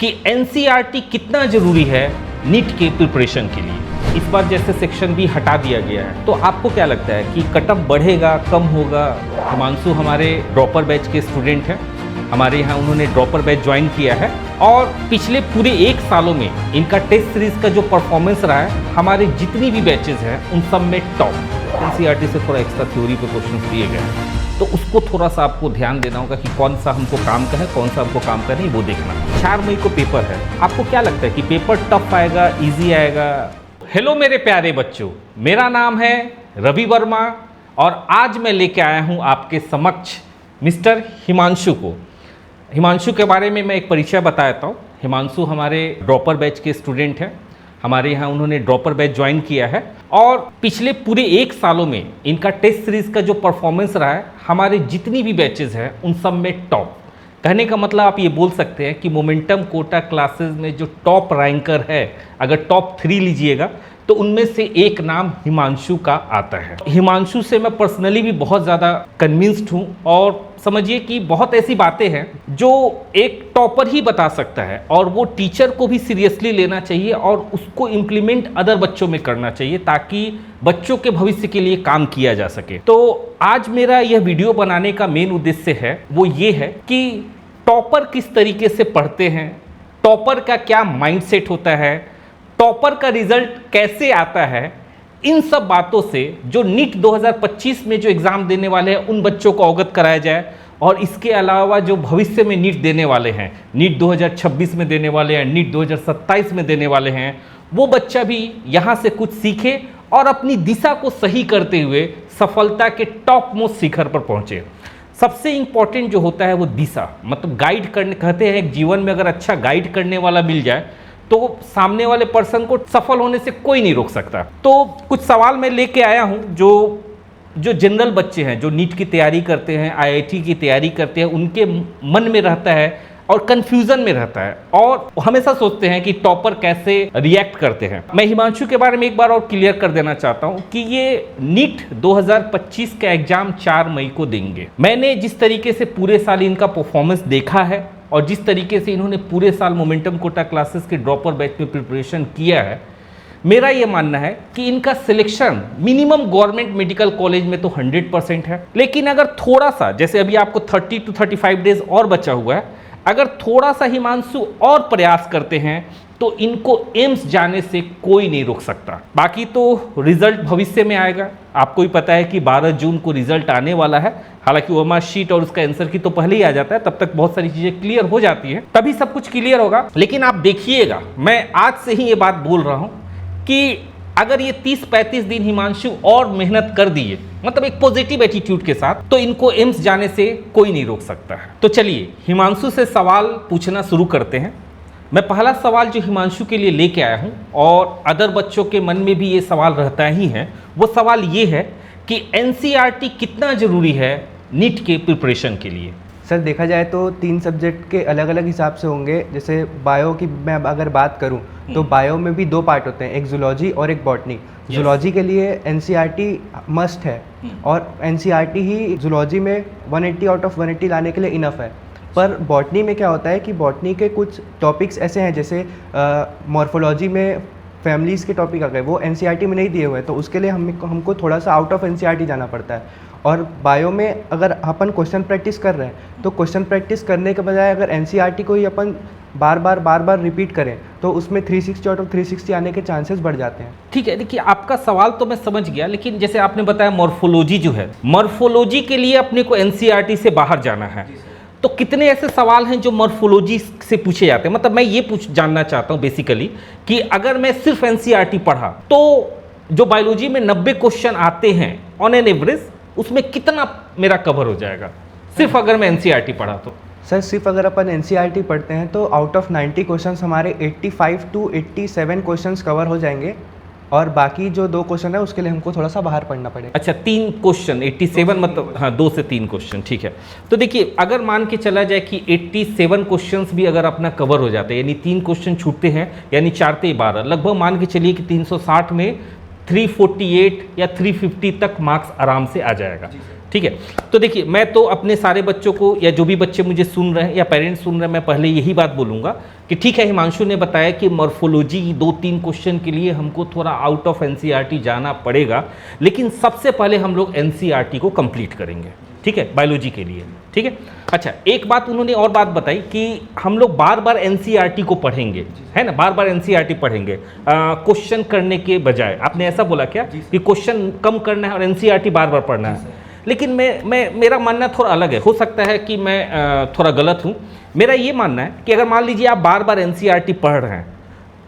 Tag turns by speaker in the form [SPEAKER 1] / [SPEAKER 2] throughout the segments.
[SPEAKER 1] कि एनसीईआरटी कितना जरूरी है नीट के प्रिपरेशन के लिए। इस बार जैसे सेक्शन भी हटा दिया गया है, तो आपको क्या लगता है कि कट ऑफ बढ़ेगा, कम होगा? हिमांशु हमारे ड्रॉपर बैच के स्टूडेंट हैं, हमारे यहाँ उन्होंने ड्रॉपर बैच ज्वाइन किया है और पिछले पूरे 1 सालों में इनका टेस्ट सीरीज का जो परफॉर्मेंस रहा है, हमारे जितनी भी बैचेज हैं उन सब में टॉप। एनसीईआरटी से थोड़ा एक्स्ट्रा थ्योरी पे क्वेश्चन दिए गए हैं, तो उसको थोड़ा सा आपको ध्यान देना होगा कि कौन सा हमको काम का है, कौन सा हमको काम का नहीं, वो देखना। 4 मई को पेपर है, आपको क्या लगता है कि पेपर टफ आएगा, इजी आएगा? हेलो मेरे प्यारे बच्चों, मेरा नाम है रवि वर्मा और आज मैं लेके आया हूँ आपके समक्ष मिस्टर हिमांशु को। हिमांशु के बारे में मैं एक परिचय बता देता हूँ। हिमांशु हमारे ड्रॉपर बैच के स्टूडेंट हैं, हमारे यहाँ उन्होंने ड्रॉपर बैच ज्वाइन किया है और पिछले पूरे 1 सालों में इनका टेस्ट सीरीज का जो परफॉर्मेंस रहा है, हमारे जितनी भी बैचेज हैं उन सब में टॉप। कहने का मतलब आप ये बोल सकते हैं कि मोमेंटम कोटा क्लासेस में जो टॉप रैंकर है, अगर टॉप 3 लीजिएगा तो उनमें से एक नाम हिमांशु का आता है। हिमांशु से मैं पर्सनली भी बहुत ज़्यादा कन्विंस्ड हूँ और समझिए कि बहुत ऐसी बातें हैं जो एक टॉपर ही बता सकता है और वो टीचर को भी सीरियसली लेना चाहिए और उसको इम्प्लीमेंट अदर बच्चों में करना चाहिए ताकि बच्चों के भविष्य के लिए काम किया जा सके। तो आज मेरा यह वीडियो बनाने का मेन उद्देश्य है वो ये है कि टॉपर किस तरीके से पढ़ते हैं, टॉपर का क्या माइंडसेट होता है, टॉपर का रिजल्ट कैसे आता है, इन सब बातों से जो नीट 2025 में जो एग्ज़ाम देने वाले हैं उन बच्चों को अवगत कराया जाए और इसके अलावा जो भविष्य में नीट देने वाले हैं, नीट 2026 में देने वाले हैं, नीट 2027 में देने वाले हैं, वो बच्चा भी यहाँ से कुछ सीखे और अपनी दिशा को सही करते हुए सफलता के टॉप मोस्ट शिखर पर पहुँचे। सबसे इम्पॉर्टेंट जो होता है वो दिशा, मतलब गाइड करने, कहते हैं एक जीवन में अगर अच्छा गाइड करने वाला मिल जाए तो सामने वाले पर्सन को सफल होने से कोई नहीं रोक सकता। तो कुछ सवाल मैं लेके आया हूँ जो जनरल बच्चे हैं, जो नीट की तैयारी करते हैं, आईआईटी की तैयारी करते हैं, उनके मन में रहता है और कंफ्यूजन में रहता है और हमेशा सोचते हैं कि टॉपर कैसे रिएक्ट करते हैं। मैं हिमांशु के बारे में एक बार और क्लियर कर देना चाहता हूँ कि ये नीट 2025 का एग्जाम 4 मई को देंगे। मैंने जिस तरीके से पूरे साल इनका परफॉर्मेंस देखा है और जिस तरीके से इन्होंने पूरे साल मोमेंटम कोटा क्लासेस के ड्रॉपर बैच में प्रिपरेशन किया है, मेरा ये मानना है कि इनका selection minimum government medical college में तो 100% है। लेकिन अगर थोड़ा सा, जैसे अभी आपको 30 to 35 डेज और बचा हुआ है, अगर थोड़ा सा हिमांशु और प्रयास करते हैं तो इनको एम्स जाने से कोई नहीं रोक सकता। बाकी तो रिजल्ट भविष्य में आएगा। आपको भी पता है कि 12 जून को रिजल्ट आने वाला है। हालांकि ओएमआर शीट और उसका आंसर की तो पहले ही आ जाता है, तब तक बहुत सारी चीजें क्लियर हो जाती हैं, तभी सब कुछ क्लियर होगा। लेकिन आप देखिएगा, मैं आज से ही ये बात बोल रहा हूं कि अगर ये 30-35 दिन हिमांशु और मेहनत कर दिए, मतलब एक पॉजिटिव एटीट्यूड के साथ, तो इनको एम्स जाने से कोई नहीं रोक सकता है। तो चलिए हिमांशु से सवाल पूछना शुरू करते हैं। मैं पहला सवाल जो हिमांशु के लिए लेके आया हूं और अदर बच्चों के मन में भी ये सवाल रहता ही है, वो सवाल ये है कि एनसीईआरटी कितना जरूरी है नीट के प्रिपरेशन के लिए?
[SPEAKER 2] सर देखा जाए तो 3 सब्जेक्ट के अलग अलग हिसाब से होंगे। जैसे बायो की मैं अगर बात करूं तो बायो में भी 2 पार्ट होते हैं, एक जूलॉजी और एक बॉटनी। जूलॉजी के लिए एनसीईआरटी मस्ट है और एनसीईआरटी ही जूलॉजी में 180 आउट ऑफ 180 लाने के लिए इनफ है। पर बॉटनी में क्या होता है कि बॉटनी के कुछ टॉपिक्स ऐसे हैं, जैसे मॉर्फोलॉजी में फैमिलीज़ के टॉपिक आ गए, वो एनसीईआरटी में नहीं दिए हुए हैं, तो उसके लिए हमको थोड़ा सा आउट ऑफ एनसीईआरटी जाना पड़ता है। और बायो में अगर अपन क्वेश्चन प्रैक्टिस कर रहे हैं तो क्वेश्चन प्रैक्टिस करने के बजाय अगर एनसीईआरटी को ही अपन बार बार रिपीट करें तो उसमें 360 आउट ऑफ 360 आने के चांसेस बढ़ जाते हैं।
[SPEAKER 1] ठीक है, देखिए आपका सवाल तो मैं समझ गया, लेकिन जैसे आपने बताया मॉर्फोलॉजी जो है, मॉर्फोलॉजी के लिए अपने को एनसीईआरटी से बाहर जाना है, तो कितने ऐसे सवाल हैं जो मॉर्फोलॉजी से पूछे जाते हैं? मतलब मैं ये जानना चाहता हूँ बेसिकली कि अगर मैं सिर्फ एनसीईआरटी पढ़ा तो जो बायोलॉजी में 90 क्वेश्चन आते हैं ऑन एन एवरेज, उसमें कितना मेरा कवर हो जाएगा सिर्फ अगर मैं एनसीईआरटी पढ़ा तो?
[SPEAKER 2] सर सिर्फ अगर अपन एनसीईआरटी पढ़ते हैं तो आउट ऑफ 90 क्वेश्चंस हमारे 85 to 87 क्वेश्चंस कवर हो जाएंगे और बाकी जो 2 क्वेश्चन है उसके लिए हमको थोड़ा सा बाहर पढ़ना पड़ेगा।
[SPEAKER 1] अच्छा, 3 क्वेश्चन 87 मतलब हाँ 2 से 3 क्वेश्चन, ठीक है। तो देखिए अगर मान के चला जाए कि 87 क्वेश्चंस भी अगर अपना कवर हो जाते हैं, यानी 3 क्वेश्चन छूटते हैं, यानी 4 से 12, लगभग मान के चलिए कि 360 में 348 या 350 तक मार्क्स आराम से आ जाएगा। ठीक है। तो देखिए, मैं तो अपने सारे बच्चों को, या जो भी बच्चे मुझे सुन रहे हैं या पेरेंट्स सुन रहे हैं, मैं पहले यही बात बोलूँगा कि ठीक है, हिमांशु ने बताया कि मॉर्फोलॉजी 2-3 क्वेश्चन के लिए हमको थोड़ा आउट ऑफ एनसीईआरटी जाना पड़ेगा, लेकिन सबसे पहले हम लोग एनसीईआरटी को कंप्लीट करेंगे, ठीक है, बायोलॉजी के लिए, ठीक है। अच्छा, एक बात उन्होंने और बात बताई कि हम लोग बार बार एनसीईआरटी को पढ़ेंगे, है ना, बार बार एनसीईआरटी पढ़ेंगे क्वेश्चन करने के बजाय। आपने ऐसा बोला क्या कि क्वेश्चन कम करना है और एनसीईआरटी बार बार पढ़ना है? लेकिन मेरा मानना थोड़ा अलग है, हो सकता है कि मैं थोड़ा गलत हूँ। मेरा ये मानना है कि अगर मान लीजिए आप बार बार एनसीईआरटी पढ़ रहे हैं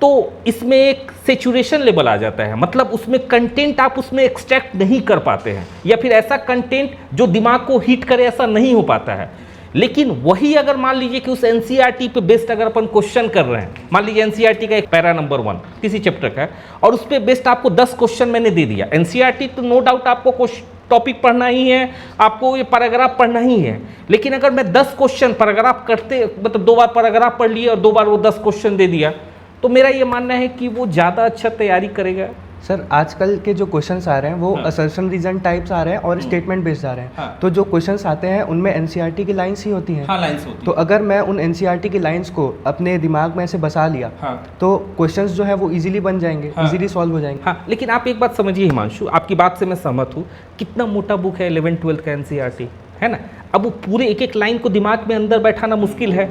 [SPEAKER 1] तो इसमें एक सेचुरेशन लेवल आ जाता है, मतलब उसमें कंटेंट आप उसमें एक्सट्रैक्ट नहीं कर पाते हैं, या फिर ऐसा कंटेंट जो दिमाग को हिट करे ऐसा नहीं हो पाता है। लेकिन वही अगर मान लीजिए कि उस एनसीईआरटी पे बेस्ड अगर अपन क्वेश्चन कर रहे हैं, मान लीजिए एनसीईआरटी का एक पैरा नंबर 1 किसी चैप्टर का है और उस पे बेस्ड आपको 10 क्वेश्चन मैंने दे दिया। एनसीईआरटी तो नो डाउट आपको टॉपिक पढ़ना ही है, आपको ये पैराग्राफ पढ़ना ही है, लेकिन अगर मैं 10 क्वेश्चन पैराग्राफ करते, मतलब 2 बार पैराग्राफ पढ़ लिया और 2 बार वो 10 क्वेश्चन दे दिया, तो मेरा ये मानना है कि वो ज़्यादा अच्छा तैयारी करेगा।
[SPEAKER 2] सर, आजकल के जो क्वेश्चंस आ रहे हैं वो
[SPEAKER 1] हाँ।
[SPEAKER 2] असर्शन रीजन टाइप्स आ रहे हैं और स्टेटमेंट बेस्ड आ रहे हैं।
[SPEAKER 1] हाँ।
[SPEAKER 2] तो जो क्वेश्चंस आते हैं उनमें एनसीईआरटी की लाइंस ही होती हैं।
[SPEAKER 1] हाँ, लाइन्स होती
[SPEAKER 2] तो अगर मैं उन एनसीईआरटी की लाइंस को अपने दिमाग में से बसा लिया,
[SPEAKER 1] हाँ।
[SPEAKER 2] तो क्वेश्चंस जो है वो इजीली बन जाएंगे,
[SPEAKER 1] हाँ।
[SPEAKER 2] इजीली सॉल्व हो जाएंगे।
[SPEAKER 1] हाँ, लेकिन आप एक बात समझिए हिमांशु, आपकी बात से मैं सहमत हूँ। कितना मोटा बुक है 11-12 का एनसीईआरटी, है ना। अब वो पूरे एक एक लाइन को दिमाग में अंदर बैठाना मुश्किल है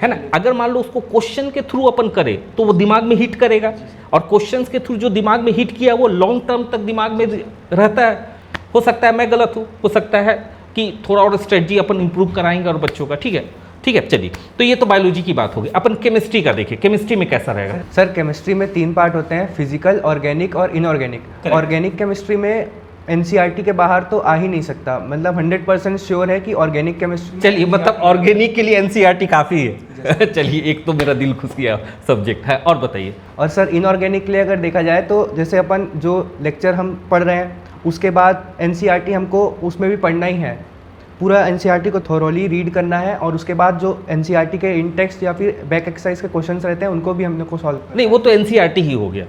[SPEAKER 1] ना। अगर मान लो उसको क्वेश्चन के थ्रू अपन करें तो वो दिमाग में हिट करेगा, और क्वेश्चंस के थ्रू जो दिमाग में हिट किया वो लॉन्ग टर्म तक दिमाग में रहता है। हो सकता है मैं गलत हूँ, हो सकता है कि थोड़ा और स्ट्रेटजी अपन इंप्रूव कराएंगे और बच्चों का, ठीक है, ठीक है। चलिए, तो ये तो बायोलॉजी की बात होगी। अपन केमिस्ट्री का देखिए, केमिस्ट्री में कैसा रहेगा?
[SPEAKER 2] सर, केमिस्ट्री में 3 पार्ट होते हैं, फिजिकल, ऑर्गेनिक और इनऑर्गेनिक। ऑर्गेनिक केमिस्ट्री में एनसीईआरटी के बाहर तो आ ही नहीं सकता, मतलब 100% श्योर है कि ऑर्गेनिक केमिस्ट्री।
[SPEAKER 1] चलिए, मतलब ऑर्गेनिक के लिए एनसीईआरटी काफ़ी है। चलिए, एक तो मेरा दिल खुश किया सब्जेक्ट है। और बताइए।
[SPEAKER 2] और सर, इनऑर्गेनिक के लिए अगर देखा जाए तो जैसे अपन जो लेक्चर हम पढ़ रहे हैं उसके बाद एनसीईआरटी हमको उसमें भी पढ़ना ही है, पूरा एनसीईआरटी को थोरोली रीड करना है, और उसके बाद जो एनसीईआरटी के इन टेक्स्ट या फिर बैक एक्सरसाइज के क्वेश्चंस रहते हैं उनको भी हमने को सॉल्व करना है।
[SPEAKER 1] नहीं, वो तो एनसीईआरटी ही हो गया।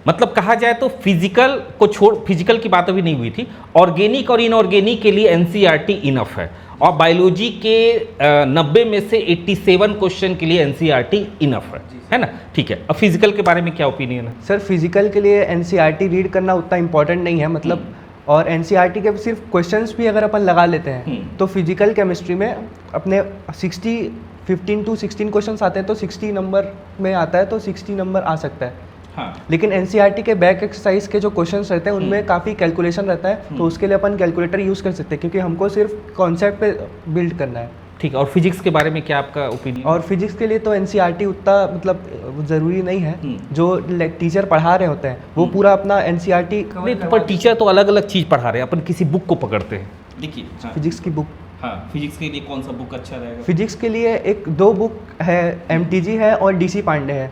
[SPEAKER 1] मतलब कहा जाए तो फिजिकल को छोड़, फिजिकल की बात अभी नहीं हुई थी, ऑर्गेनिक और इनऑर्गेनिक के लिए एनसीईआरटी इनफ है, और बायोलॉजी के 90 में से 87 क्वेश्चन के लिए एनसीईआरटी इनफ है ना। ठीक है, अब फिजिकल के बारे में क्या ओपिनियन है?
[SPEAKER 2] सर, फिजिकल के लिए एनसीईआरटी रीड करना उतना इंपॉर्टेंट नहीं है, मतलब और एनसीईआरटी के सिर्फ क्वेश्चंस भी अगर अपन लगा लेते हैं तो फिजिकल केमिस्ट्री में अपने 15 to 16 क्वेश्चंस आते हैं, तो 60 नंबर में आता है, तो 60 नंबर आ सकता है।
[SPEAKER 1] हाँ।
[SPEAKER 2] लेकिन एनसीईआरटी के बैक एक्सरसाइज के जो क्वेश्चंस रहते हैं उनमें काफ़ी कैलकुलेशन रहता है, तो उसके लिए अपन कैलकुलेटर यूज़ कर सकते हैं, क्योंकि हमको सिर्फ कॉन्सेप्ट पे बिल्ड करना है।
[SPEAKER 1] ठीक है, और फिजिक्स के बारे में क्या आपका ओपिनियन?
[SPEAKER 2] और फिजिक्स के लिए तो एनसीईआरटी उतना मतलब ज़रूरी नहीं है, जो टीचर पढ़ा रहे होते हैं वो पूरा अपना एनसीईआरटी
[SPEAKER 1] नहीं, पर टीचर तो अलग अलग चीज़ पढ़ा रहे हैं, अपन किसी बुक को पकड़ते हैं। देखिए,
[SPEAKER 2] फिजिक्स की बुक।
[SPEAKER 1] हाँ, फिजिक्स के लिए कौन सा बुक अच्छा रहेगा?
[SPEAKER 2] फिजिक्स के लिए 2 बुक है, एमटीजी है और डीसी पांडे है।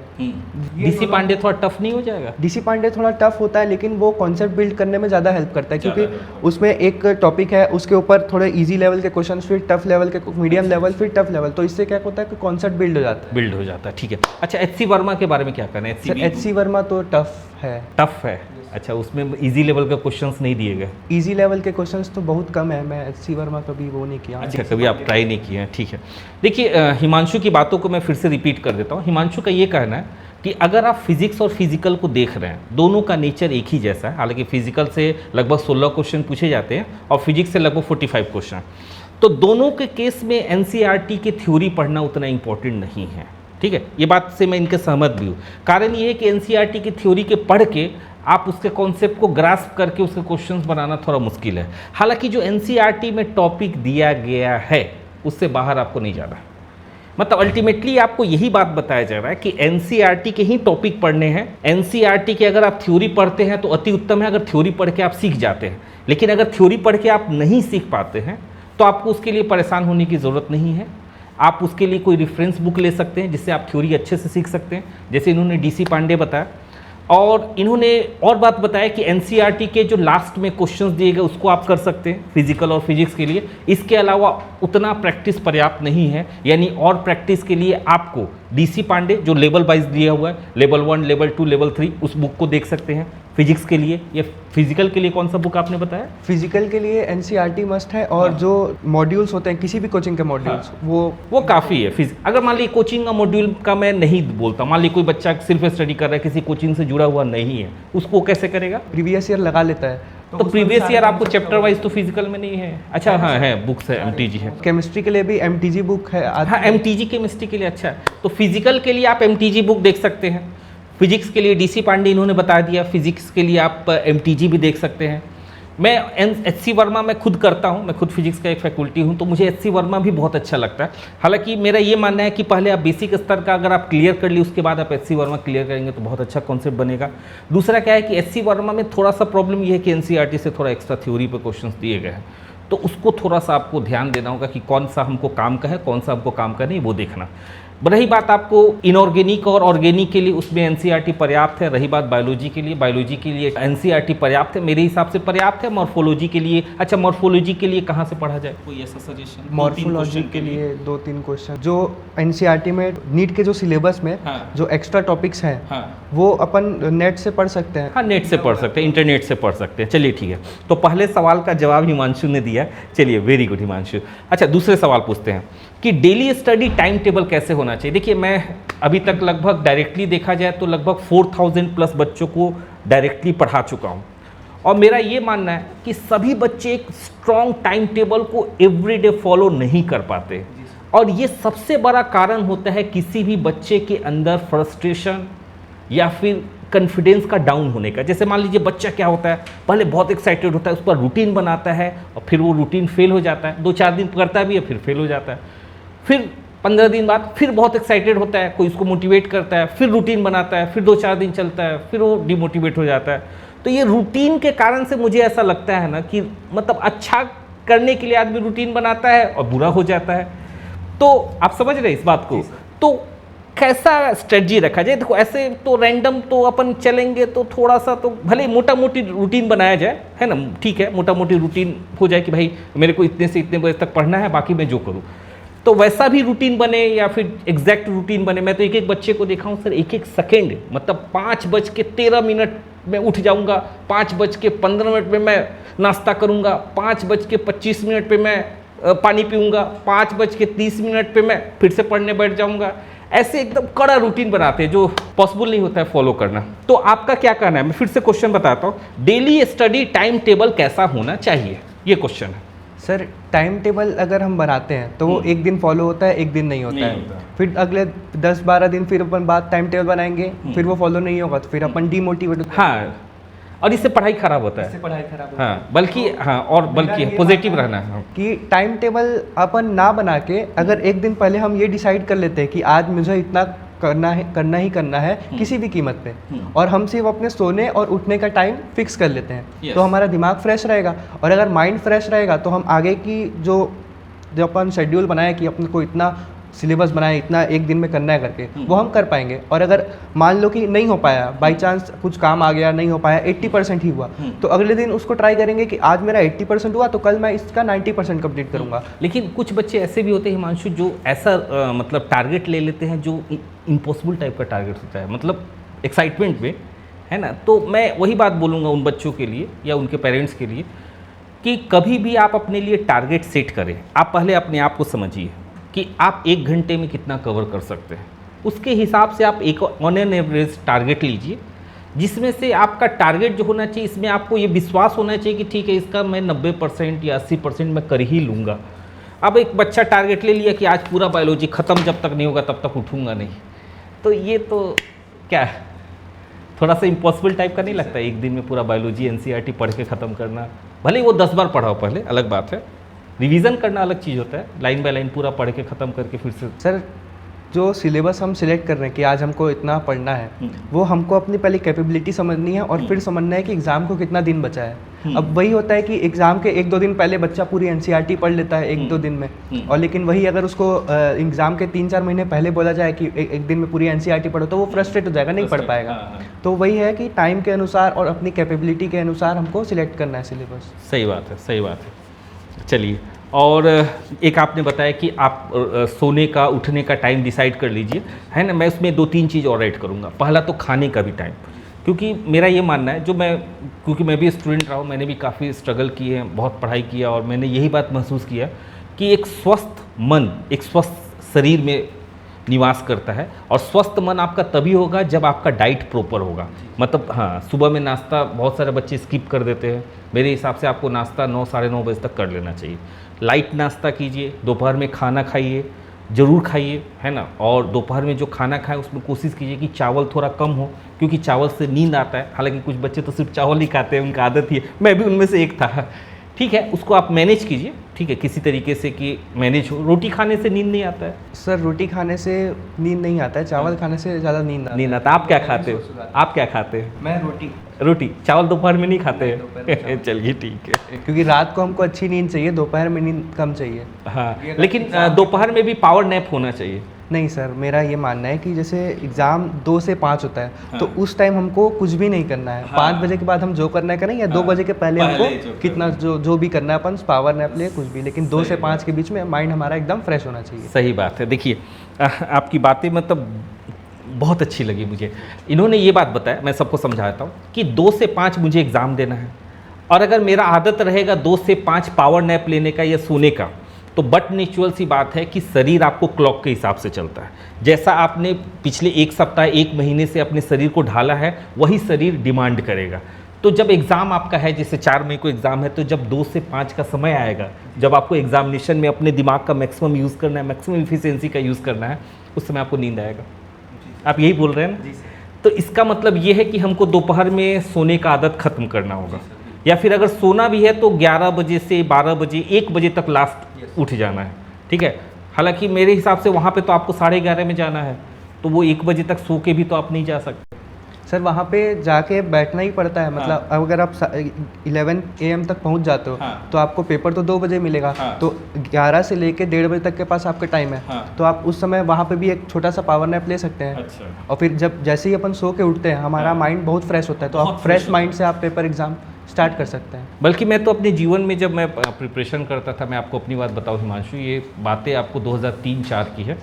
[SPEAKER 1] डीसी पांडे थोड़ा टफ नहीं हो जाएगा?
[SPEAKER 2] डीसी पांडे थोड़ा टफ होता है, लेकिन वो कॉन्सेप्ट बिल्ड करने में ज़्यादा हेल्प करता है, क्योंकि उसमें एक टॉपिक है, उसके ऊपर थोड़े इजी लेवल के क्वेश्चन, फिर टफ लेवल के, मीडियम लेवल, फिर टफ लेवल, तो इससे क्या होता है कि कॉन्सेप्ट बिल्ड हो जाता है।
[SPEAKER 1] बिल्ड हो जाता है, ठीक है। अच्छा, एचसी वर्मा के बारे में क्या कहना है?
[SPEAKER 2] सर, एचसी वर्मा तो टफ है।
[SPEAKER 1] टफ है? अच्छा, उसमें इजी लेवल के क्वेश्चंस नहीं दिए गए?
[SPEAKER 2] इजी लेवल के क्वेश्चंस तो बहुत कम है, मैं एचसी वर्मा कभी वो नहीं किया।
[SPEAKER 1] अच्छा, कभी आप ट्राई नहीं किए हैं, ठीक है। देखिए, हिमांशु की बातों को मैं फिर से रिपीट कर देता हूँ। हिमांशु का ये कहना है कि अगर आप फिजिक्स और फिजिकल को देख रहे हैं, दोनों का नेचर एक ही जैसा है। हालांकि फिजिकल से लगभग 16 क्वेश्चन पूछे जाते हैं और फिजिक्स से लगभग 45 क्वेश्चन, तो दोनों के केस में एनसीईआरटी की थ्योरी पढ़ना उतना इंपॉर्टेंट नहीं है, ठीक है। ये बात से मैं इनके सहमत भी हूँ। कारण ये है कि एनसीईआरटी की थ्योरी के पढ़ के आप उसके कॉन्सेप्ट को ग्रास्प करके उसके क्वेश्चंस बनाना थोड़ा मुश्किल है। हालांकि जो एनसीईआरटी में टॉपिक दिया गया है उससे बाहर आपको नहीं जाना, मतलब अल्टीमेटली आपको यही बात बताया जा रहा है कि एनसीईआरटी के ही टॉपिक पढ़ने हैं। एनसीईआरटी के अगर आप थ्योरी पढ़ते हैं तो अति उत्तम है, अगर थ्योरी पढ़ के आप सीख जाते हैं। लेकिन अगर थ्योरी पढ़ के आप नहीं सीख पाते हैं तो आपको उसके लिए परेशान होने की ज़रूरत नहीं है। आप उसके लिए कोई रेफरेंस बुक ले सकते हैं जिससे आप थ्योरी अच्छे से सीख सकते हैं। जैसे इन्होंने डीसी पांडे बताया, और इन्होंने और बात बताया कि एनसीईआरटी के जो लास्ट में क्वेश्चंस दिए गए उसको आप कर सकते हैं फिजिकल और फिजिक्स के लिए। इसके अलावा उतना प्रैक्टिस पर्याप्त नहीं है, यानी और प्रैक्टिस के लिए आपको डीसी पांडे जो लेवल वाइज दिया हुआ है, लेवल 1, लेवल 2, लेवल 3, उस बुक को देख सकते हैं फिजिक्स के लिए। या फिजिकल के लिए कौन सा बुक आपने बताया?
[SPEAKER 2] फिजिकल के लिए एनसीईआरटी मस्ट है, और जो मॉड्यूल्स होते हैं किसी भी कोचिंग के मॉड्यूल्स,
[SPEAKER 1] वो काफ़ी है। अगर मान लीजिए कोचिंग का मॉड्यूल का मैं नहीं बोलता, मान लीजिए कोई बच्चा सिर्फ स्टडी कर रहा है, किसी कोचिंग से जुड़ा हुआ नहीं है, उसको कैसे करेगा?
[SPEAKER 2] प्रीवियस ईयर लगा लेता है।
[SPEAKER 1] तो प्रीवियस ईयर आपको चैप्टर वाइज तो फिजिकल में नहीं है। अच्छा, हाँ है, बुक्स है, एमटीजी है।
[SPEAKER 2] केमिस्ट्री के लिए भी एमटीजी बुक है।
[SPEAKER 1] हाँ, एमटीजी केमिस्ट्री के लिए अच्छा है। तो फिजिकल के लिए आप एमटीजी बुक देख सकते हैं। फिजिक्स के लिए डीसी पांडे इन्होंने बता दिया, फिजिक्स के लिए आप एमटीजी भी देख सकते हैं। मैं एचसी वर्मा मैं खुद करता हूं, मैं खुद फिजिक्स का एक फैकल्टी हूं, तो मुझे एचसी वर्मा भी बहुत अच्छा लगता है। हालांकि मेरा ये मानना है कि पहले आप बेसिक स्तर का अगर आप क्लियर कर लिए, उसके बाद आप एचसी वर्मा क्लियर करेंगे तो बहुत अच्छा कॉन्सेप्ट बनेगा। दूसरा क्या है कि एचसी वर्मा में थोड़ा सा प्रॉब्लम ये है कि एनसीईआरटी से थोड़ा एक्स्ट्रा थ्योरी पे क्वेश्चन दिए गए हैं, तो उसको थोड़ा सा आपको ध्यान देना होगा कि कौन सा हमको काम का है, कौन सा हमको काम का नहीं, वो देखना। रही बात आपको इनऑर्गेनिक और ऑर्गेनिक के लिए, उसमें एनसीईआरटी पर्याप्त है। रही बात बायोलॉजी के लिए एनसीईआरटी पर्याप्त है, मेरे हिसाब से पर्याप्त है। मॉर्फोलॉजी के लिए, अच्छा मॉर्फोलॉजी के लिए कहाँ से पढ़ा जाए, कोई ऐसा सजेशन?
[SPEAKER 2] मॉर्फोलॉजी के लिए 2-3 क्वेश्चन जो एनसीईआरटी में नीट के जो सिलेबस में जो एक्स्ट्रा टॉपिक्स हैं वो अपन नेट से पढ़ सकते हैं।
[SPEAKER 1] हाँ, नेट से पढ़ सकते हैं, इंटरनेट से पढ़ सकते हैं। चलिए ठीक है, तो पहले सवाल का जवाब हिमांशु ने दिया। चलिए, वेरी गुड हिमांशु। अच्छा, दूसरे सवाल पूछते हैं कि डेली स्टडी टाइम टेबल कैसे होना चाहिए। देखिए, मैं अभी तक लगभग डायरेक्टली देखा जाए तो लगभग 4000 प्लस बच्चों को डायरेक्टली पढ़ा चुका हूँ, और मेरा ये मानना है कि सभी बच्चे एक स्ट्रॉन्ग टाइम टेबल को एवरीडे फॉलो नहीं कर पाते, और ये सबसे बड़ा कारण होता है किसी भी बच्चे के अंदर फ्रस्ट्रेशन या फिर कॉन्फिडेंस का डाउन होने का। जैसे मान लीजिए बच्चा क्या होता है, पहले बहुत एक्साइटेड होता है, उस पर रूटीन बनाता है और फिर वो रूटीन फेल हो जाता है, 2-4 दिन करता भी है फिर फेल हो जाता है, फिर 15 दिन बाद फिर बहुत एक्साइटेड होता है, कोई उसको मोटिवेट करता है, फिर रूटीन बनाता है, फिर 2-4 दिन चलता है, फिर वो डिमोटिवेट हो जाता है। तो ये रूटीन के कारण से मुझे ऐसा लगता है ना कि मतलब अच्छा करने के लिए आदमी रूटीन बनाता है और बुरा हो जाता है। तो आप समझ रहे हैं इस बात को? तो कैसा स्ट्रेटजी रखा जाए? देखो, ऐसे तो रैंडम तो अपन चलेंगे तो थोड़ा सा तो भले मोटा मोटी रूटीन बनाया जाए, है ना, ठीक है, मोटा मोटी रूटीन हो जाए कि भाई मेरे को इतने से इतने बजे तक पढ़ना है, बाकी मैं जो करूँ, तो वैसा भी रूटीन बने या फिर एग्जैक्ट रूटीन बने। मैं तो एक एक बच्चे को देखा हूँ सर, एक एक सेकेंड, मतलब 5:13 में उठ जाऊँगा, 5:15 में मैं नाश्ता करूँगा, 5:25 पे मैं पानी पीऊँगा, 5:30 पे मैं फिर से पढ़ने बैठ जाऊँगा। ऐसे एकदम कड़ा रूटीन बनाते हैं जो पॉसिबल नहीं होता है फॉलो करना। तो आपका क्या कहना है? मैं फिर से क्वेश्चन बताता हूँ, डेली स्टडी टाइम टेबल कैसा होना चाहिए, ये क्वेश्चन है।
[SPEAKER 2] सर, टाइम टेबल अगर हम बनाते हैं तो वो एक दिन फॉलो होता है, एक दिन नहीं होता है। फिर अगले 10-12 दिन फिर अपन बाद टाइम टेबल बनाएंगे, फिर वो फॉलो नहीं होगा तो फिर अपन डीमोटिवेट होते हैं।
[SPEAKER 1] हाँ, और इससे पढ़ाई खराब होता है।
[SPEAKER 2] इससे पढ़ाई खराब होती है।
[SPEAKER 1] हाँ, बल्कि हाँ, और बल्कि पॉजिटिव रहना है
[SPEAKER 2] कि टाइम टेबल अपन ना बना के अगर एक दिन पहले हम ये डिसाइड कर लेते हैं कि आज मुझे इतना करना ही करना है किसी भी कीमत पे, और हम सिर्फ अपने सोने और उठने का टाइम फिक्स कर लेते हैं, तो हमारा दिमाग फ्रेश रहेगा। और अगर माइंड फ्रेश रहेगा तो हम आगे की जो अपन शेड्यूल बनाए कि अपने को इतना सिलेबस बनाए, इतना एक दिन में करना है करके, वो हम कर पाएंगे। और अगर मान लो कि नहीं हो पाया, बाई चांस कुछ काम आ गया, नहीं हो पाया, 80% ही हुआ, तो अगले दिन उसको ट्राई करेंगे कि आज मेरा 80% हुआ तो कल मैं इसका 90% कंप्लीट करूंगा।
[SPEAKER 1] लेकिन कुछ बच्चे ऐसे भी होते हैं हिमांशु, जो ऐसा मतलब टारगेट ले लेते हैं जो इम्पॉसिबल टाइप का टारगेट होता है, मतलब एक्साइटमेंट में, है ना। तो मैं वही बात बोलूँगा उन बच्चों के लिए या उनके पेरेंट्स के लिए कि कभी भी आप अपने लिए टारगेट सेट करें, आप पहले अपने आप को समझिए कि आप 1 घंटे में कितना कवर कर सकते हैं। उसके हिसाब से आप एक ऑन एन एवरेज टारगेट लीजिए, जिसमें से आपका टारगेट जो होना चाहिए, इसमें आपको ये विश्वास होना चाहिए कि ठीक है, इसका मैं 90% या 80% मैं कर ही लूँगा। अब एक बच्चा टारगेट ले लिया कि आज पूरा बायोलॉजी ख़त्म जब तक नहीं होगा तब तक उठूँगा नहीं, तो ये तो क्या है, थोड़ा सा इम्पॉसिबल टाइप का नहीं लगता है एक दिन में पूरा बायोलॉजी एनसीईआरटी पढ़ के ख़त्म करना? भले ही वो 10 बार पढ़ाओ पहले, अलग बात है, रिवीजन करना अलग चीज़ होता है, लाइन बाय लाइन पूरा पढ़ के ख़त्म करके फिर से।
[SPEAKER 2] सर, जो सिलेबस हम सिलेक्ट कर रहे हैं कि आज हमको इतना पढ़ना है, वो हमको अपनी पहले कैपेबिलिटी समझनी है और फिर समझना है कि एग्ज़ाम को कितना दिन बचा है। अब वही होता है कि एग्ज़ाम के 1-2 दिन पहले बच्चा पूरी एनसीईआरटी पढ़ लेता है 1-2 दिन में, और लेकिन वही अगर उसको एग्ज़ाम के 3-4 महीने पहले बोला जाए कि एक दिन में पूरी एनसीईआरटी पढ़ो, तो वो फ्रस्ट्रेट हो जाएगा, नहीं पढ़ पाएगा। तो वही है कि टाइम के अनुसार और अपनी कैपेबिलिटी के अनुसार हमको सिलेक्ट करना है सिलेबस।
[SPEAKER 1] सही बात है, सही बात है। चलिए, और एक आपने बताया कि आप सोने का उठने का टाइम डिसाइड कर लीजिए, है ना। मैं उसमें 2-3 चीज़ और ऐड करूँगा। पहला तो खाने का भी टाइम, क्योंकि मेरा ये मानना है, क्योंकि मैं भी स्टूडेंट रहा हूँ, मैंने भी काफ़ी स्ट्रगल किए हैं, बहुत पढ़ाई किया, और मैंने यही बात महसूस किया कि एक स्वस्थ मन एक स्वस्थ शरीर में निवास करता है, और स्वस्थ मन आपका तभी होगा जब आपका डाइट प्रॉपर होगा। मतलब हाँ, सुबह में नाश्ता बहुत सारे बच्चे स्किप कर देते हैं। मेरे हिसाब से आपको नाश्ता 9-9:30 बजे तक कर लेना चाहिए। लाइट नाश्ता कीजिए, दोपहर में खाना खाइए, ज़रूर खाइए, है ना। और दोपहर में जो खाना खाएं उसमें कोशिश कीजिए कि चावल थोड़ा कम हो, क्योंकि चावल से नींद आता है। हालांकि कुछ बच्चे तो सिर्फ चावल ही खाते हैं, उनका आदत ही है, मैं भी उनमें से एक था। ठीक है, उसको आप मैनेज कीजिए, ठीक है, किसी तरीके से कि मैनेज हो। रोटी खाने से नींद नहीं आता है
[SPEAKER 2] सर, रोटी खाने से नींद नहीं आता है, चावल खाने से ज़्यादा नींद
[SPEAKER 1] आता। आप क्या खाते हो? आप क्या खाते हैं?
[SPEAKER 2] मैं
[SPEAKER 1] रोटी। चावल दोपहर में नहीं खाते
[SPEAKER 2] दोपहर में
[SPEAKER 1] हैं? चलिए ठीक है,
[SPEAKER 2] क्योंकि रात को हमको अच्छी नींद चाहिए, दोपहर में नींद कम चाहिए।
[SPEAKER 1] हाँ, लेकिन दोपहर में भी पावर नैप होना चाहिए।
[SPEAKER 2] नहीं सर, मेरा ये मानना है कि जैसे एग्ज़ाम 2 से 5 होता है, तो उस टाइम हमको कुछ भी नहीं करना है। 5 बजे के बाद हम जो करना है करें, या 2 बजे के पहले हमको कितना जो भी करना है अपन पावर नैप ले, कुछ भी, लेकिन 2 से 5 के बीच में माइंड हमारा एकदम फ्रेश होना चाहिए।
[SPEAKER 1] सही बात है। देखिए, आपकी बातें मतलब बहुत अच्छी लगी मुझे। इन्होंने ये बात बताया, मैं सबको समझाता हूँ कि 2 से 5 मुझे एग्ज़ाम देना है, और अगर मेरा आदत रहेगा 2 से 5 पावर नैप लेने का या सोने का, तो बट नेचुरल सी बात है कि शरीर आपको क्लॉक के हिसाब से चलता है। जैसा आपने पिछले 1 सप्ताह 1 महीने से अपने शरीर को ढाला है, वही शरीर डिमांड करेगा। तो जब एग्ज़ाम आपका है, जैसे 4 मई को एग्ज़ाम है, तो जब 2 से 5 का समय आएगा, जब आपको एग्जामिनेशन में अपने दिमाग का मैक्सिमम यूज़ करना है, मैक्सिमम इफिशियंसी का यूज़ करना है, उस समय आपको नींद आएगा। आप यही बोल रहे हैं ना? तो इसका मतलब ये है कि हमको दोपहर में सोने का आदत ख़त्म करना होगा, या फिर अगर सोना भी है तो 11 बजे से 12 बजे 1 बजे तक लास्ट उठ जाना है। ठीक है, हालांकि मेरे हिसाब से वहाँ पे तो आपको 11:30 में जाना है, तो वो 1 बजे तक सो के भी तो आप नहीं जा सकते।
[SPEAKER 2] सर, वहाँ पे जाके बैठना ही पड़ता है। मतलब अगर आप 11 AM तक पहुँच जाते हो, तो आपको पेपर तो 2 बजे मिलेगा, तो 11 से लेके 1:30 बजे तक के पास आपका टाइम है। तो आप उस समय वहाँ पे भी एक छोटा सा पावर नैप ले सकते हैं। और फिर जैसे ही अपन सो के उठते हैं, हमारा माइंड बहुत फ्रेश होता है, तो आप फ्रेश माइंड से आप पेपर एग्जाम स्टार्ट कर सकते हैं।
[SPEAKER 1] बल्कि मैं तो अपने जीवन में जब मैं प्रिपरेशन करता था, मैं आपको अपनी बात बताऊं हिमांशु, ये बातें आपको 2003-4 की है।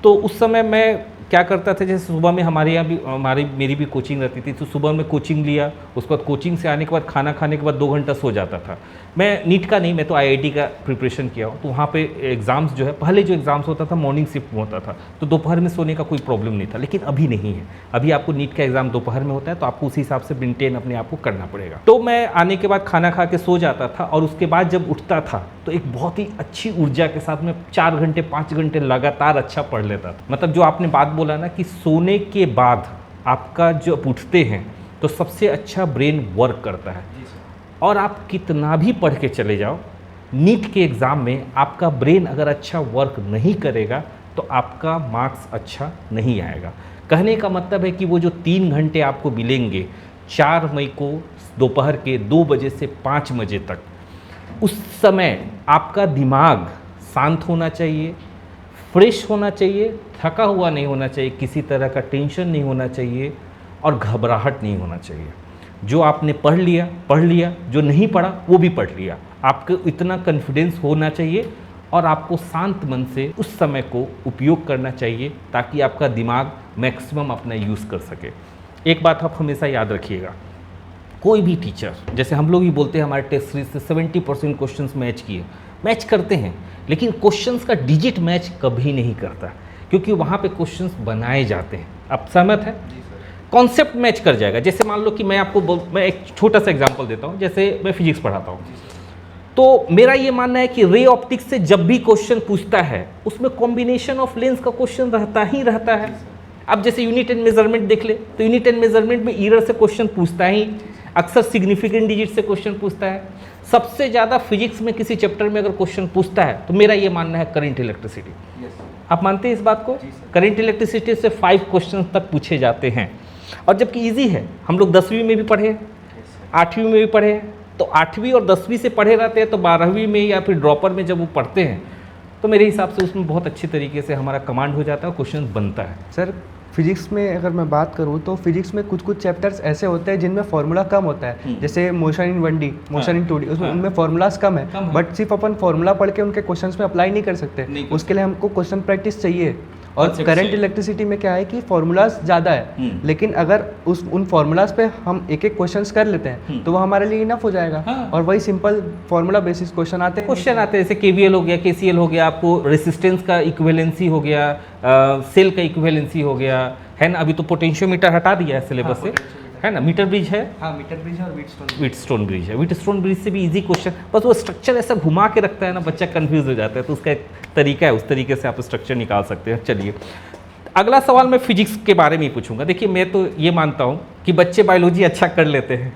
[SPEAKER 1] तो उस समय मैं क्या करता था, जैसे सुबह में हमारे यहाँ भी मेरी भी कोचिंग रहती थी, तो सुबह में कोचिंग लिया, उसके बाद कोचिंग से आने के बाद खाना खाने के बाद 2 घंटा सो जाता था। मैं नीट का नहीं, मैं तो IIT का प्रिपरेशन किया हूँ। तो वहाँ पे एग्ज़ाम्स जो है, पहले जो एग्ज़ाम्स होता था मॉर्निंग शिफ्ट में होता था, तो दोपहर में सोने का कोई प्रॉब्लम नहीं था। लेकिन अभी नहीं है, अभी आपको नीट का एग्ज़ाम दोपहर में होता है, तो आपको उसी हिसाब से मेंटेन अपने आप को करना पड़ेगा। तो मैं आने के बाद खाना खा के सो जाता था, और उसके बाद जब उठता था तो एक बहुत ही अच्छी ऊर्जा के साथ में 4 घंटे 5 घंटे लगातार अच्छा पढ़ लेता था। मतलब जो आपने बात बोला ना कि सोने के बाद आपका जब उठते हैं तो सबसे अच्छा ब्रेन वर्क करता है, और आप कितना भी पढ़ के चले जाओ, नीट के एग्ज़ाम में आपका ब्रेन अगर अच्छा वर्क नहीं करेगा तो आपका मार्क्स अच्छा नहीं आएगा। कहने का मतलब है कि वो जो 3 घंटे आपको मिलेंगे 4 मई को दोपहर के 2 बजे से 5 बजे तक, उस समय आपका दिमाग शांत होना चाहिए, फ्रेश होना चाहिए, थका हुआ नहीं होना चाहिए, किसी तरह का टेंशन नहीं होना चाहिए, और घबराहट नहीं होना चाहिए। जो आपने पढ़ लिया, जो नहीं पढ़ा वो भी पढ़ लिया। आपको इतना कॉन्फिडेंस होना चाहिए, और आपको शांत मन से उस समय को उपयोग करना चाहिए, ताकि आपका दिमाग मैक्सिमम अपना यूज़ कर सके। एक बात आप हमेशा याद रखिएगा, कोई भी टीचर, जैसे हम लोग ही बोलते हैं हमारे टेस्ट सीरीज से 70% क्वेश्चंस मैच करते हैं, लेकिन क्वेश्चंस का डिजिट मैच कभी नहीं करता, क्योंकि वहाँ पे क्वेश्चंस बनाए जाते हैं। आप सहमत है? कॉन्सेप्ट मैच कर जाएगा। जैसे मान लो कि मैं एक छोटा सा एग्जांपल देता हूँ, जैसे मैं फिजिक्स पढ़ाता हूँ, तो मेरा ये मानना है कि रे ऑप्टिक्स से जब भी क्वेश्चन पूछता है, उसमें कॉम्बिनेशन ऑफ लेंस का क्वेश्चन रहता है। अब जैसे यूनिट एंड मेजरमेंट देख ले, तो यूनिट एंड मेजरमेंट में ईरर से क्वेश्चन पूछता ही, अक्सर सिग्निफिकेंट डिजिट से क्वेश्चन पूछता है। सबसे ज़्यादा फिजिक्स में किसी चैप्टर में अगर क्वेश्चन पूछता है, तो मेरा ये मानना है करंट इलेक्ट्रिसिटी। आप मानते हैं इस बात को? करंट इलेक्ट्रिसिटी से 5 क्वेश्चन तक पूछे जाते हैं, और जबकि ईजी है। हम लोग 10वीं में भी पढ़े, 8वीं में भी पढ़े, तो तो 8वीं और 10वीं से पढ़े रहते हैं, तो 12वीं में या फिर ड्रॉपर में जब वो पढ़ते हैं तो मेरे हिसाब से उसमें बहुत अच्छी तरीके से हमारा कमांड हो जाता है और क्वेश्चन बनता है।
[SPEAKER 2] सर फिजिक्स में अगर मैं बात करूँ तो फिजिक्स में कुछ कुछ चैप्टर्स ऐसे होते हैं जिनमें फार्मूला कम होता है, जैसे motion in 1D, motion in 2D, उसमें उनमें फार्मूलाज कम है, बट सिर्फ अपन फार्मूला पढ़ के उनके क्वेश्चंस में अप्लाई नहीं कर सकते, उसके लिए हमको क्वेश्चन प्रैक्टिस चाहिए। और करंट इलेक्ट्रिसिटी में क्या है कि फार्मूलाज ज़्यादा है, लेकिन अगर उन फार्मूलाज पे हम एक एक क्वेश्चंस कर लेते हैं तो वो हमारे लिए इनफ हो जाएगा। और वही सिंपल फार्मूला बेसिस क्वेश्चन आते हैं
[SPEAKER 1] जैसे KVL हो गया, KCL हो गया, आपको रेसिस्टेंस का इक्विवेलेंसी हो गया, सेल का इक्विवेलेंसी हो गया, है ना। अभी तो पोटेंशियोमीटर हटा दिया है सिलेबस से, है ना। मीटर ब्रिज है,
[SPEAKER 2] मीटर ब्रिज और
[SPEAKER 1] व्हीटस्टोन ब्रिज है। व्हीटस्टोन ब्रिज से भी इजी क्वेश्चन, बस वो स्ट्रक्चर ऐसा घुमा के रखता है ना, बच्चा कंफ्यूज हो जाता है, तो उसका एक तरीका है, उस तरीके से आप स्ट्रक्चर निकाल सकते हैं। चलिए अगला सवाल मैं फिजिक्स के बारे में ही पूछूंगा। देखिए मैं तो ये मानता हूँ कि बच्चे बायोलॉजी अच्छा कर लेते हैं,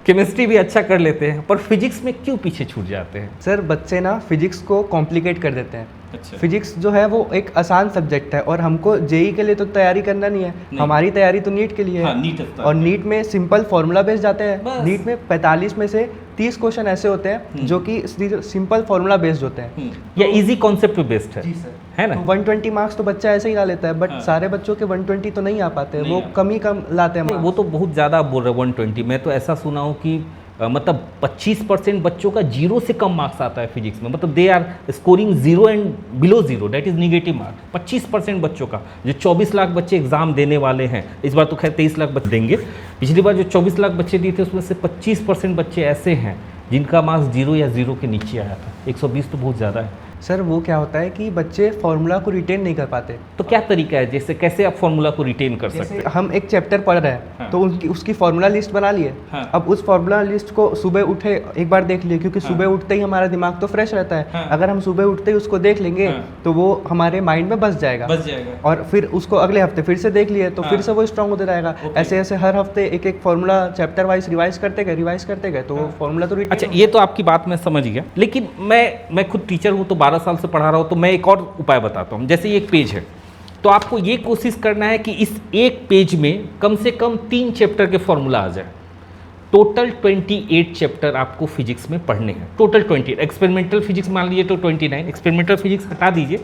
[SPEAKER 1] केमिस्ट्री भी अच्छा कर लेते हैं, पर फिजिक्स में क्यों पीछे छूट जाते हैं?
[SPEAKER 2] सर बच्चे ना फिजिक्स को कॉम्प्लिकेट कर देते हैं।
[SPEAKER 1] अच्छा।
[SPEAKER 2] फिजिक्स जो है वो एक आसान सब्जेक्ट है और हमको जेई के लिए तो तैयारी करना नहीं है, हमारी तैयारी तो नीट के लिए है।
[SPEAKER 1] नीट
[SPEAKER 2] और नीट में सिंपल फार्मूला बेस्ड जाते हैं। नीट में 45 में से 30 क्वेश्चन ऐसे होते हैं जो कि सिंपल फार्मूला बेस्ड होते हैं
[SPEAKER 1] या इजी कॉन्सेप्ट पे बेस्ड है।
[SPEAKER 2] जी सर,
[SPEAKER 1] है ना।
[SPEAKER 2] 120 मार्क्स तो बच्चा ऐसे ही ला लेता है, बट सारे बच्चों के 120 तो नहीं आ पाते, वो कम ही कम लाते हैं।
[SPEAKER 1] वो तो बहुत ज़्यादा आप बोल रहे हैं 120। मैं तो ऐसा सुना हूँ कि मतलब 25% बच्चों का 0 से कम मार्क्स आता है फिजिक्स में, मतलब they are scoring 0 and below 0, that is negative mark. 25% बच्चों का, जो 24 लाख बच्चे एग्जाम देने वाले हैं, इस बार तो खैर 23 लाख बच्चे देंगे, पिछली बार जो 24 लाख बच्चे दिए थे उसमें से 25% बच्चे ऐसे हैं जिनका मार्क्स 0 या 0 के नीचे आया था। 120 तो बहुत ज़्यादा है।
[SPEAKER 2] सर वो क्या होता है कि बच्चे फार्मूला को रिटेन नहीं कर पाते।
[SPEAKER 1] तो क्या तरीका है, जैसे कैसे आप फार्मूला को रिटेन कर सकते हैं?
[SPEAKER 2] हम एक चैप्टर पढ़ रहे हैं तो उसकी फार्मूला लिस्ट बना लिए। अब उस फार्मूला लिस्ट को सुबह उठे एक बार देख लिए, क्योंकि सुबह उठते ही हमारा दिमाग तो फ्रेश रहता है। अगर हम सुबह उठते ही उसको देख लेंगे तो वो हमारे माइंड में बस जाएगा। और फिर उसको अगले हफ्ते फिर से देख लिए तो फिर से वो स्ट्रांग होते रहेगा। ऐसे ऐसे हर हफ्ते एक एक फार्मूला चैप्टर वाइज रिवाइज करते गए तो वो फार्मूला तो।
[SPEAKER 1] अच्छा, ये तो आपकी बात मैं समझ गया, लेकिन मैं खुद टीचर हूँ तो 12 साल से पढ़ा रहा हूँ, तो मैं एक और उपाय बताता हूँ। जैसे ये एक पेज है तो आपको ये कोशिश करना है कि इस एक पेज में कम से कम 3 चैप्टर के फॉर्मूला आ जाए। टोटल 28 चैप्टर आपको फिजिक्स में पढ़ने हैं, टोटल 28। एक्सपेरिमेंटल फिजिक्स मान लीजिए तो 29। एक्सपेरिमेंटल फिजिक्स हटा दीजिए,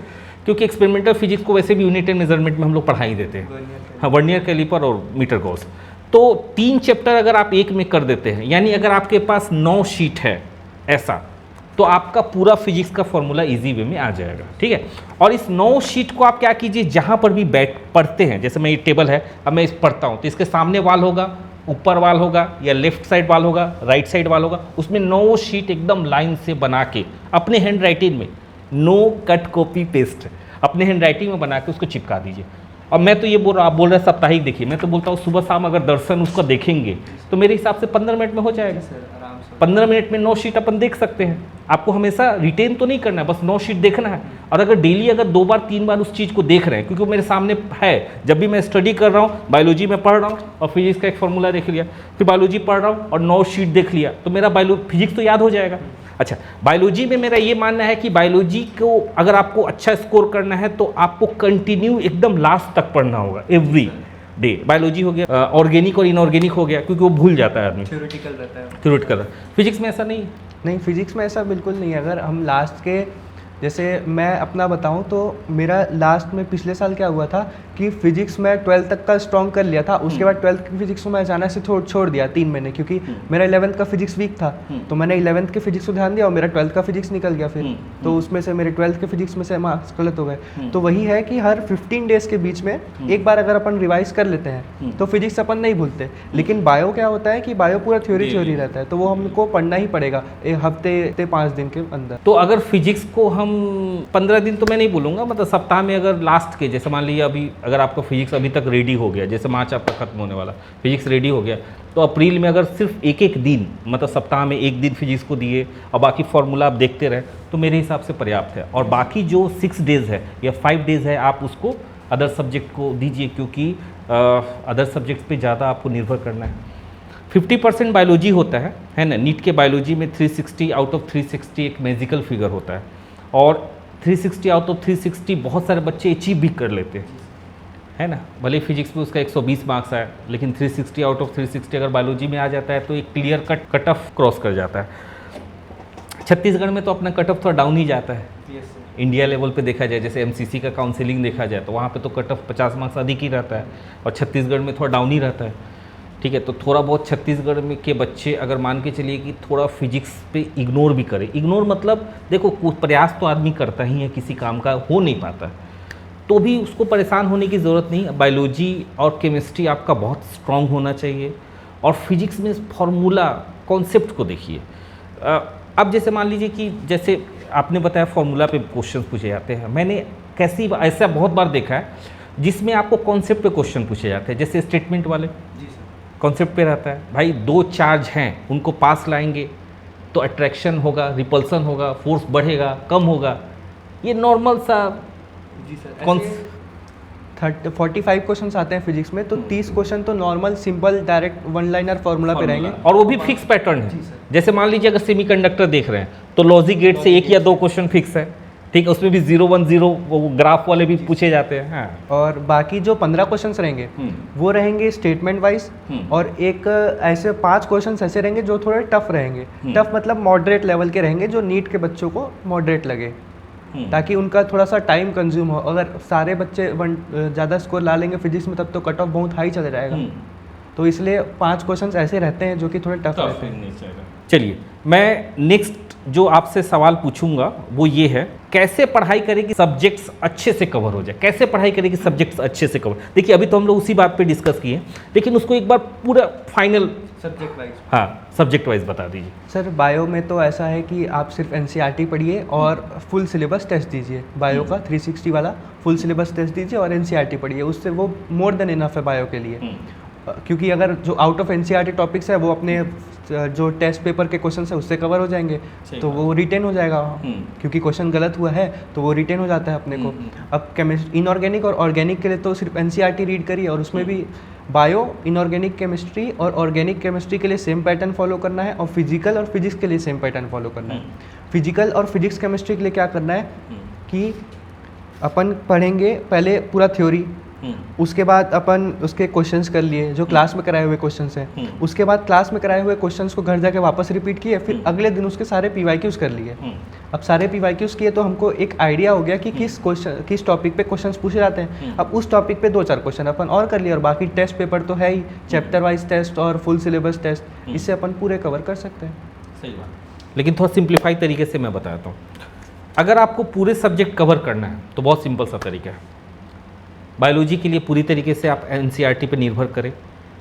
[SPEAKER 1] क्योंकि एक्सपेरिमेंटल फिजिक्स को वैसे भी यूनिट एंड मेजरमेंट में हम लोग पढ़ा ही देते हैं, हाँ, वर्नियर कैलिपर और मीटर गॉस। तो 3 चैप्टर अगर आप एक में कर देते हैं, यानी अगर आपके पास 9 शीट है ऐसा, तो आपका पूरा फिजिक्स का फॉर्मूला इजी वे में आ जाएगा। ठीक है। और इस 9 शीट को आप क्या कीजिए, जहाँ पर भी बैठ पढ़ते हैं, जैसे मैं ये टेबल है, अब मैं इस पढ़ता हूँ तो इसके सामने वाल होगा, ऊपर वाल होगा, या लेफ्ट साइड वाल होगा, राइट साइड वाल होगा, उसमें 9 शीट एकदम लाइन से बना के अपने हैंड राइटिंग में, नो कट कॉपी पेस्ट, अपने हैंड राइटिंग में बना के उसको चिपका दीजिए। और मैं तो ये बोल रहा हूँ, आप बोल रहे हैं साप्ताहिक देखिए, मैं तो बोलता हूँ सुबह शाम अगर दर्शन उसको देखेंगे तो मेरे हिसाब से 15 मिनट में हो जाएगा। 15 मिनट में 9 शीट अपन देख सकते हैं। आपको हमेशा रिटेन तो नहीं करना है, बस 9 शीट देखना है। और अगर डेली अगर 2 बार 3 बार उस चीज़ को देख रहे हैं, क्योंकि वो मेरे सामने है, जब भी मैं स्टडी कर रहा हूँ, बायोलॉजी में पढ़ रहा हूँ और फिजिक्स का एक फॉर्मूला देख लिया, फिर बायोलॉजी पढ़ रहा हूँ और 9 शीट देख लिया, तो मेरा फिजिक्स तो याद हो जाएगा। अच्छा, बायोलॉजी में मेरा ये मानना है कि बायोलॉजी को अगर आपको अच्छा स्कोर करना है तो आपको कंटिन्यू एकदम लास्ट तक पढ़ना होगा, एवरी डे। बायोलॉजी हो गया, ऑर्गेनिक और इनऑर्गेनिक हो गया, क्योंकि वो भूल जाता है आदमी,
[SPEAKER 2] थ्योरेटिकल रहता है।
[SPEAKER 1] थ्योरेटिकल। फिजिक्स में ऐसा नहीं,
[SPEAKER 2] फिजिक्स में ऐसा बिल्कुल नहीं है। अगर हम लास्ट के, जैसे मैं अपना बताऊं तो मेरा लास्ट में पिछले साल क्या हुआ था कि फिजिक्स में 12th तक का स्ट्रॉन्ग कर लिया था, उसके बाद 12th की फिजिक्स को मैं अचानक से छोड़ दिया 3 महीने, क्योंकि मेरा 11th का फिजिक्स वीक था, तो मैंने 11th के फिजिक्स को ध्यान दिया और मेरा 12th का फिजिक्स निकल गया फिर, तो उसमें से मेरे 12th के फिजिक्स में से मार्क्स गलत हो गए। तो वही है कि हर 15 डेज के बीच में एक बार अगर अपन रिवाइज कर लेते हैं तो फिजिक्स अपन नहीं भूलते। लेकिन बायो क्या होता है कि बायो पूरा थ्योरी रहता है, तो वो हमको पढ़ना ही पड़ेगा एक हफ्ते 5 दिन के अंदर।
[SPEAKER 1] तो अगर फिजिक्स को हम 15 दिन तो मैं नहीं बोलूँगा, मतलब सप्ताह में अगर लास्ट के, जैसे मान लीजिए अभी अगर आपका फिजिक्स अभी तक रेडी हो गया, जैसे मार्च आपका खत्म होने वाला, फिजिक्स रेडी हो गया, तो अप्रैल में अगर सिर्फ एक दिन, मतलब सप्ताह में 1 दिन फिजिक्स को दिए और बाकी फॉर्मूला आप देखते रहे, तो मेरे हिसाब से पर्याप्त है। और बाकी जो 6 डेज़ है या 5 डेज़ है, आप उसको अदर सब्जेक्ट को दीजिए, क्योंकि अदर सब्जेक्ट्स पे ज़्यादा आपको निर्भर करना है। 50% बायोलॉजी होता है ना। नीट के बायोलॉजी में 360 आउट ऑफ 360 एक मैजिकल फिगर होता है, और 360 आउट ऑफ 360 बहुत सारे बच्चे अचीव भी कर लेते हैं, है ना। भले फिजिक्स में उसका 120 मार्क्स आए, लेकिन 360 आउट ऑफ 360 अगर बायोलॉजी में आ जाता है तो एक क्लियर कट ऑफ क्रॉस कर जाता है। छत्तीसगढ़ में तो अपना कट ऑफ थोड़ा डाउन ही जाता है। इंडिया लेवल पे देखा जाए, जैसे एमसीसी का काउंसिलिंग देखा जाए तो वहाँ पे तो कट ऑफ 50 मार्क्स अधिक ही रहता है, और छत्तीसगढ़ में थोड़ा डाउन ही रहता है। ठीक है, तो थोड़ा बहुत छत्तीसगढ़ में के बच्चे अगर मान के चलिए कि थोड़ा फिजिक्स पे इग्नोर भी करें, इग्नोर मतलब देखो कुछ प्रयास तो आदमी करता ही है, किसी काम का हो नहीं पाता तो भी उसको परेशान होने की ज़रूरत नहीं। बायोलॉजी और केमिस्ट्री आपका बहुत स्ट्रांग होना चाहिए, और फिजिक्स में फार्मूला कॉन्सेप्ट को देखिए। अब जैसे मान लीजिए कि जैसे आपने बताया फार्मूला पे क्वेश्चन पूछे जाते हैं, मैंने ऐसा बहुत बार देखा है जिसमें आपको कॉन्सेप्ट पे क्वेश्चन पूछे जाते हैं, जैसे स्टेटमेंट वाले कॉन्सेप्ट पे रहता है भाई, दो चार्ज हैं उनको पास लाएंगे तो अट्रैक्शन होगा, रिपल्सन होगा, फोर्स बढ़ेगा कम होगा, ये नॉर्मल सा।
[SPEAKER 2] जी सर, 45 क्वेश्चन आते हैं फिजिक्स में, तो 30 क्वेश्चन तो normal simple direct one liner formula पे रहेंगे,
[SPEAKER 1] और वो भी फिक्स पैटर्न है। जैसे मान लीजिए अगर सेमीकंडक्टर देख रहे हैं तो लॉजिक गेट से एक या दो क्वेश्चन फिक्स है, ठीक है, उसमें भी 0 1 0 वो ग्राफ वाले भी पूछे जाते हैं। हाँ।
[SPEAKER 2] और बाकी जो 15 क्वेश्चन रहेंगे वो रहेंगे स्टेटमेंट वाइज, और एक ऐसे 5 क्वेश्चन ऐसे रहेंगे जो थोड़े टफ रहेंगे। टफ मतलब मॉडरेट लेवल के रहेंगे, जो नीट के बच्चों को मॉडरेट लगे, ताकि उनका थोड़ा सा टाइम कंज्यूम हो। अगर सारे बच्चे ज़्यादा स्कोर ला लेंगे फिजिक्स में तब तो कट ऑफ बहुत हाई चला जाएगा, तो इसलिए 5 क्वेश्चंस ऐसे रहते हैं जो कि थोड़े टफ रहते हैं।
[SPEAKER 1] चलिए, मैं नेक्स्ट जो आपसे सवाल पूछूंगा वो ये है, कैसे पढ़ाई करें कि सब्जेक्ट्स अच्छे से कवर हो जाए, कैसे पढ़ाई करें कि सब्जेक्ट्स अच्छे से कवर। देखिए अभी तो हम लोग उसी बात पे डिस्कस किए, लेकिन उसको एक बार पूरा फाइनल
[SPEAKER 2] सब्जेक्ट वाइज,
[SPEAKER 1] हाँ सब्जेक्ट वाइज बता दीजिए।
[SPEAKER 2] सर बायो में तो ऐसा है कि आप सिर्फ एनसीईआरटी पढ़िए और फुल सिलेबस टेस्ट दीजिए। बायो का 360 वाला फुल सिलेबस टेस्ट दीजिए और एनसीईआरटी पढ़िए, उससे वो मोर देन इनफ है बायो के लिए। क्योंकि अगर जो आउट ऑफ एनसीईआरटी टॉपिक्स है वो अपने जो टेस्ट पेपर के क्वेश्चन है उससे कवर हो जाएंगे, तो वो रिटेन हो जाएगा, क्योंकि क्वेश्चन गलत हुआ है तो वो रिटेन हो जाता है अपने को। अब केमिस्ट्री इनऑर्गेनिक और ऑर्गेनिक के लिए तो सिर्फ एनसीईआरटी रीड करिए, और उसमें भी बायो, इनऑर्गेनिक केमिस्ट्री और ऑर्गेनिक केमिस्ट्री के लिए सेम पैटर्न फॉलो करना है, और फिजिकल और फिजिक्स के लिए सेम पैटर्न फॉलो करना है। फिजिकल और फिजिक्स केमिस्ट्री के लिए क्या करना है कि अपन पढ़ेंगे पहले पूरा थ्योरी, उसके बाद अपन उसके क्वेश्चंस कर लिए जो क्लास में कराए हुए क्वेश्चंस हैं, उसके बाद क्लास में कराए हुए क्वेश्चंस को घर जाके वापस रिपीट किए, फिर अगले दिन उसके सारे पीवाईक्यूज कर लिए। अब सारे पीवाईक्यूज किए तो हमको एक आइडिया हो गया कि किस टॉपिक पे क्वेश्चंस पूछे जाते हैं। अब उस टॉपिक पे 2-4 क्वेश्चन अपन और कर लिए, और बाकी टेस्ट पेपर तो है ही, चैप्टर वाइज टेस्ट और फुल सिलेबस टेस्ट, इससे अपन पूरे कवर कर सकते हैं।
[SPEAKER 1] सही बात, लेकिन थोड़ा सिंप्लीफाई तरीके से मैं बताता हूँ। अगर आपको पूरे सब्जेक्ट कवर करना है तो बहुत सिंपल सा तरीका है। बायोलॉजी के लिए पूरी तरीके से आप एनसीईआरटी पे निर्भर करें,